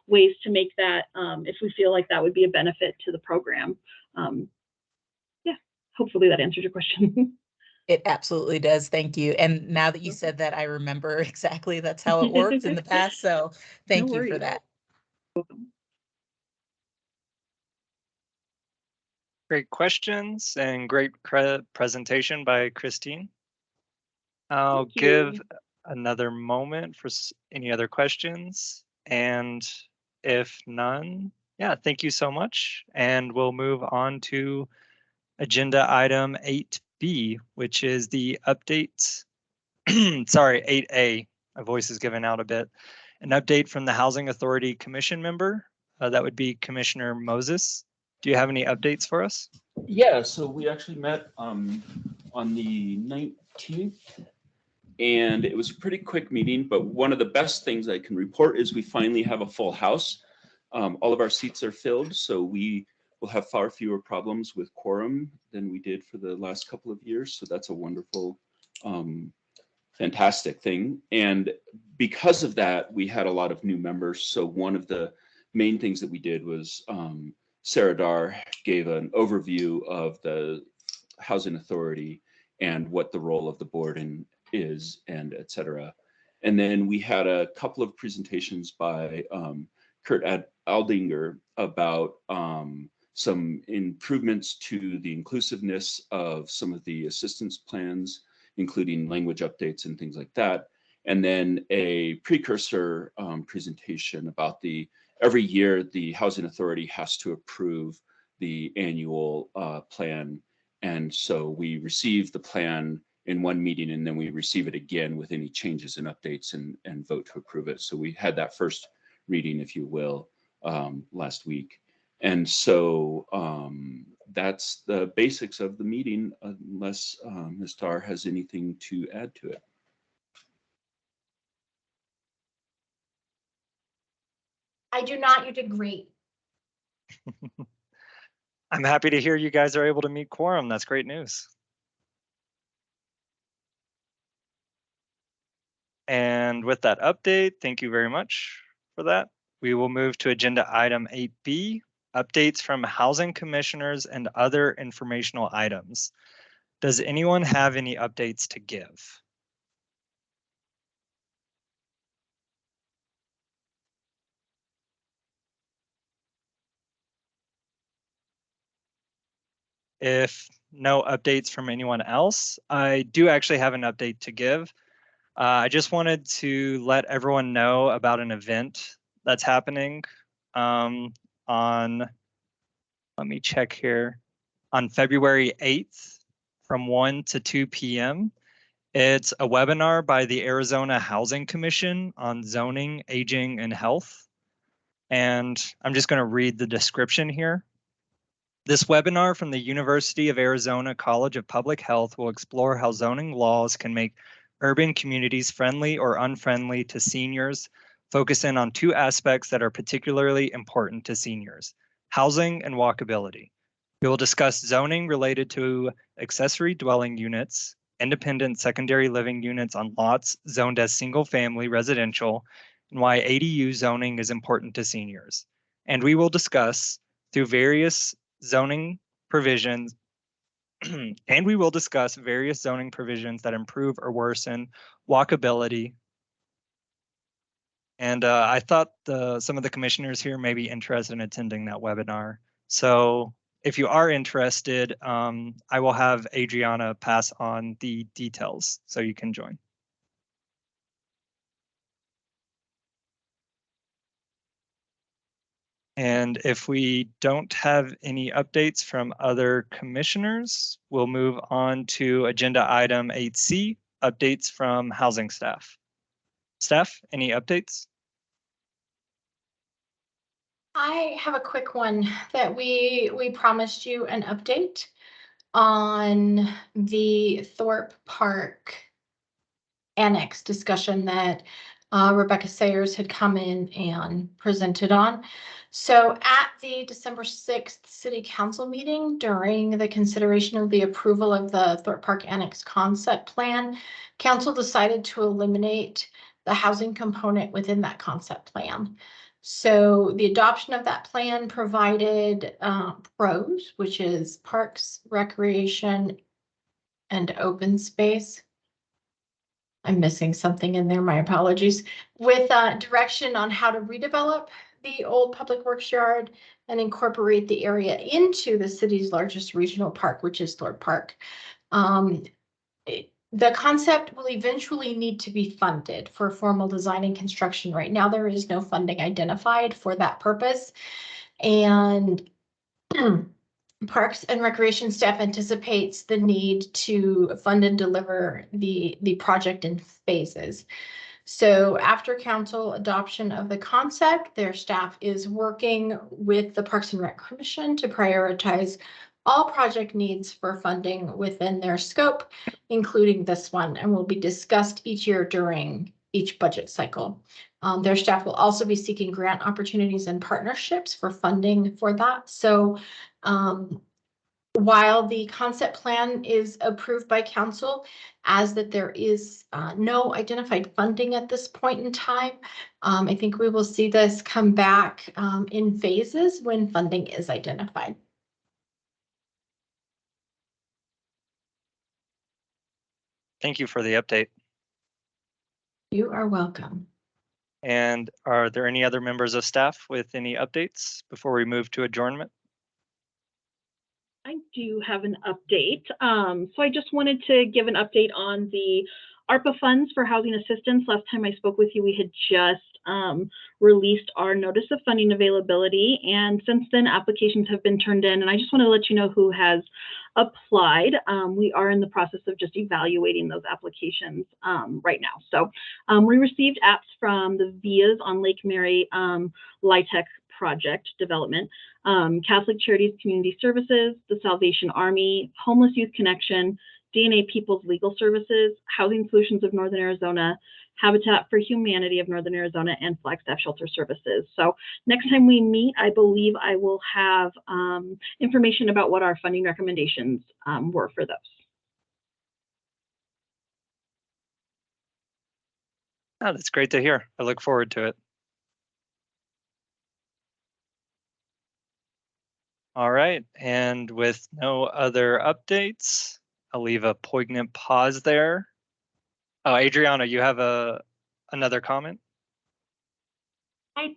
ways to make that, if we feel like that would be a benefit to the program. Yeah, hopefully that answers your question. It absolutely does. Thank you. And now that you said that, I remember exactly that's how it worked in the past. So thank you for that. Great questions and great presentation by Christine. I'll give another moment for any other questions. And if none, yeah, thank you so much. And we'll move on to agenda item 8B, which is the updates. Sorry, 8A. My voice is giving out a bit. An update from the Housing Authority Commission member. That would be Commissioner Moses. Do you have any updates for us? Yeah, so we actually met on the 19th, and it was a pretty quick meeting, but one of the best things I can report is we finally have a full house. All of our seats are filled, so we will have far fewer problems with quorum than we did for the last couple of years. So that's a wonderful, fantastic thing. And because of that, we had a lot of new members. So one of the main things that we did was Sarah Dar gave an overview of the Housing Authority and what the role of the board is, and et cetera. And then we had a couple of presentations by Kurt Aldinger about some improvements to the inclusiveness of some of the assistance plans, including language updates and things like that. And then a precursor presentation about every year the Housing Authority has to approve the annual plan. And so we receive the plan in one meeting, and then we receive it again with any changes and updates and vote to approve it. So we had that first reading, if you will, last week. And so that's the basics of the meeting, unless Ms. Dar has anything to add to it. I do not. You did great. I'm happy to hear you guys are able to meet quorum. That's great news. And with that update, thank you very much for that. We will move to agenda item 8B, updates from housing commissioners and other informational items. Does anyone have any updates to give? If no updates from anyone else, I do actually have an update to give. I just wanted to let everyone know about an event that's happening on, let me check here, on February 8th from 1 to 2 p.m. It's a webinar by the Arizona Housing Commission on zoning, aging, and health. And I'm just going to read the description here. This webinar from the University of Arizona College of Public Health will explore how zoning laws can make urban communities friendly or unfriendly to seniors, focus in on two aspects that are particularly important to seniors: housing and walkability. We will discuss zoning related to accessory dwelling units, independent secondary living units on lots zoned as single-family residential, and why ADU zoning is important to seniors. And we will discuss through various zoning provisions and we will discuss various zoning provisions that improve or worsen walkability. And I thought some of the commissioners here may be interested in attending that webinar. So if you are interested, I will have Adriana pass on the details so you can join. And if we don't have any updates from other commissioners, we'll move on to agenda item 8C, updates from housing staff. Staff, any updates? I have a quick one that we promised you an update on the Thorpe Park annex discussion that Rebecca Sayers had come in and presented on. So at the December 6th City Council meeting, during the consideration of the approval of the Thorpe Park Annex Concept Plan, Council decided to eliminate the housing component within that concept plan. So the adoption of that plan provided PROS, which is parks, recreation, and open space. I'm missing something in there, my apologies, with direction on how to redevelop the old public works yard and incorporate the area into the city's largest regional park, which is Thorpe Park. The concept will eventually need to be funded for formal design and construction. Right now, there is no funding identified for that purpose. And Parks and Recreation staff anticipates the need to fund and deliver the project in phases. So after council adoption of the concept, their staff is working with the Parks and Rec Commission to prioritize all project needs for funding within their scope, including this one, and will be discussed each year during each budget cycle. Their staff will also be seeking grant opportunities and partnerships for funding for that. So while the concept plan is approved by council, as that there is no identified funding at this point in time, I think we will see this come back in phases when funding is identified. Thank you for the update. You are welcome. And are there any other members of staff with any updates before we move to adjournment? I do have an update. So I just wanted to give an update on the ARPA funds for housing assistance. Last time I spoke with you, we had just released our notice of funding availability, and since then applications have been turned in, and I just want to let you know who has applied. We are in the process of just evaluating those applications right now. So we received apps from the VIAs on Lake Mary LIHTC project development, Catholic Charities Community Services, the Salvation Army, Homeless Youth Connection, DNA People's Legal Services, Housing Solutions of Northern Arizona, Habitat for Humanity of Northern Arizona, and Flagstaff Shelter Services. So next time we meet, I believe I will have information about what our funding recommendations were for those. Oh, that's great to hear. I look forward to it. All right, and with no other updates, I'll leave a poignant pause there. Oh, Adriana, you have another comment? I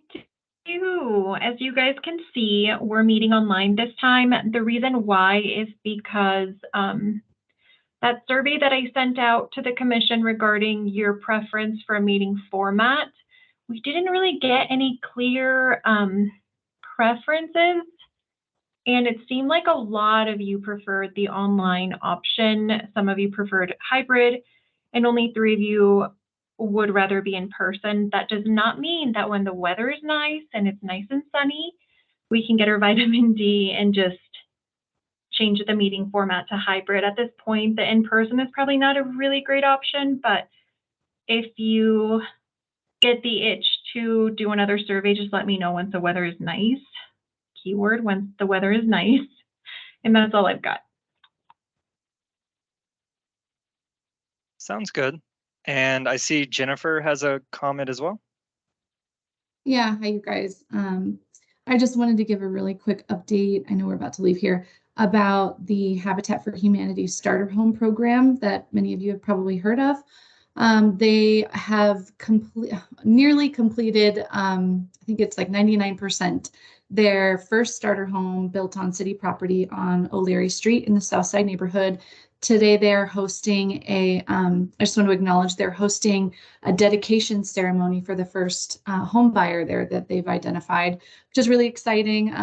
you. As you guys can see, we're meeting online this time. The reason why is because that survey that I sent out to the commission regarding your preference for a meeting format, we didn't really get any clear preferences. And it seemed like a lot of you preferred the online option. Some of you preferred hybrid, and only 3 of you would rather be in person. That does not mean that when the weather is nice and it's nice and sunny, we can get our vitamin D and just change the meeting format to hybrid. At this point, the in-person is probably not a really great option, but if you get the itch to do another survey, just let me know once the weather is nice. Keyword, once the weather is nice. And that's all I've got. Sounds good. And I see Jennifer has a comment as well. Yeah, hi you guys. I just wanted to give a really quick update. I know we're about to leave here about the Habitat for Humanity Starter Home program that many of you have probably heard of. They have nearly completed, I think it's like 99%, their first starter home built on city property on O'Leary Street in the Southside neighborhood. Today they're hosting I just want to acknowledge they're hosting a dedication ceremony for the first home buyer there that they've identified, which is really exciting.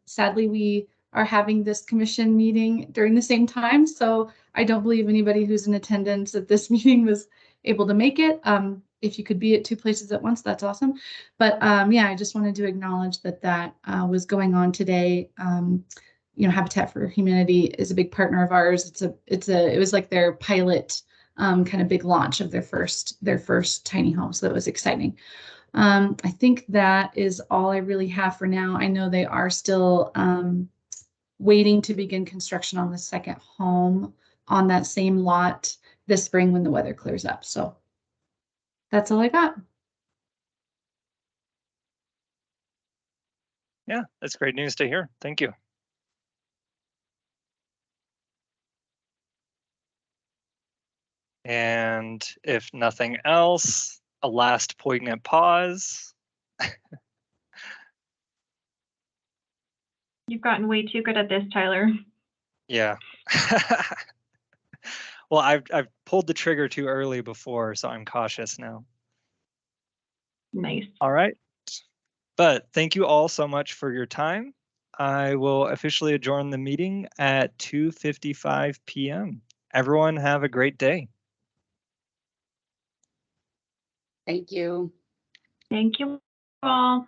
Sadly, we are having this commission meeting during the same time, so I don't believe anybody who's in attendance at this meeting was able to make it. If you could be at 2 places at once, that's awesome. But yeah, I just wanted to acknowledge that was going on today. You know, Habitat for Humanity is a big partner of ours. It was like their pilot kind of big launch of their first tiny home. So that was exciting. I think that is all I really have for now. I know they are still waiting to begin construction on the second home on that same lot this spring when the weather clears up. So that's all I got. Yeah, that's great news to hear. Thank you. And if nothing else, a last poignant pause. You've gotten way too good at this, Tyler. Yeah. Well, I've pulled the trigger too early before, so I'm cautious now. Nice. All right. But thank you all so much for your time. I will officially adjourn the meeting at 2:55 p.m. Everyone have a great day. Thank you. Thank you all.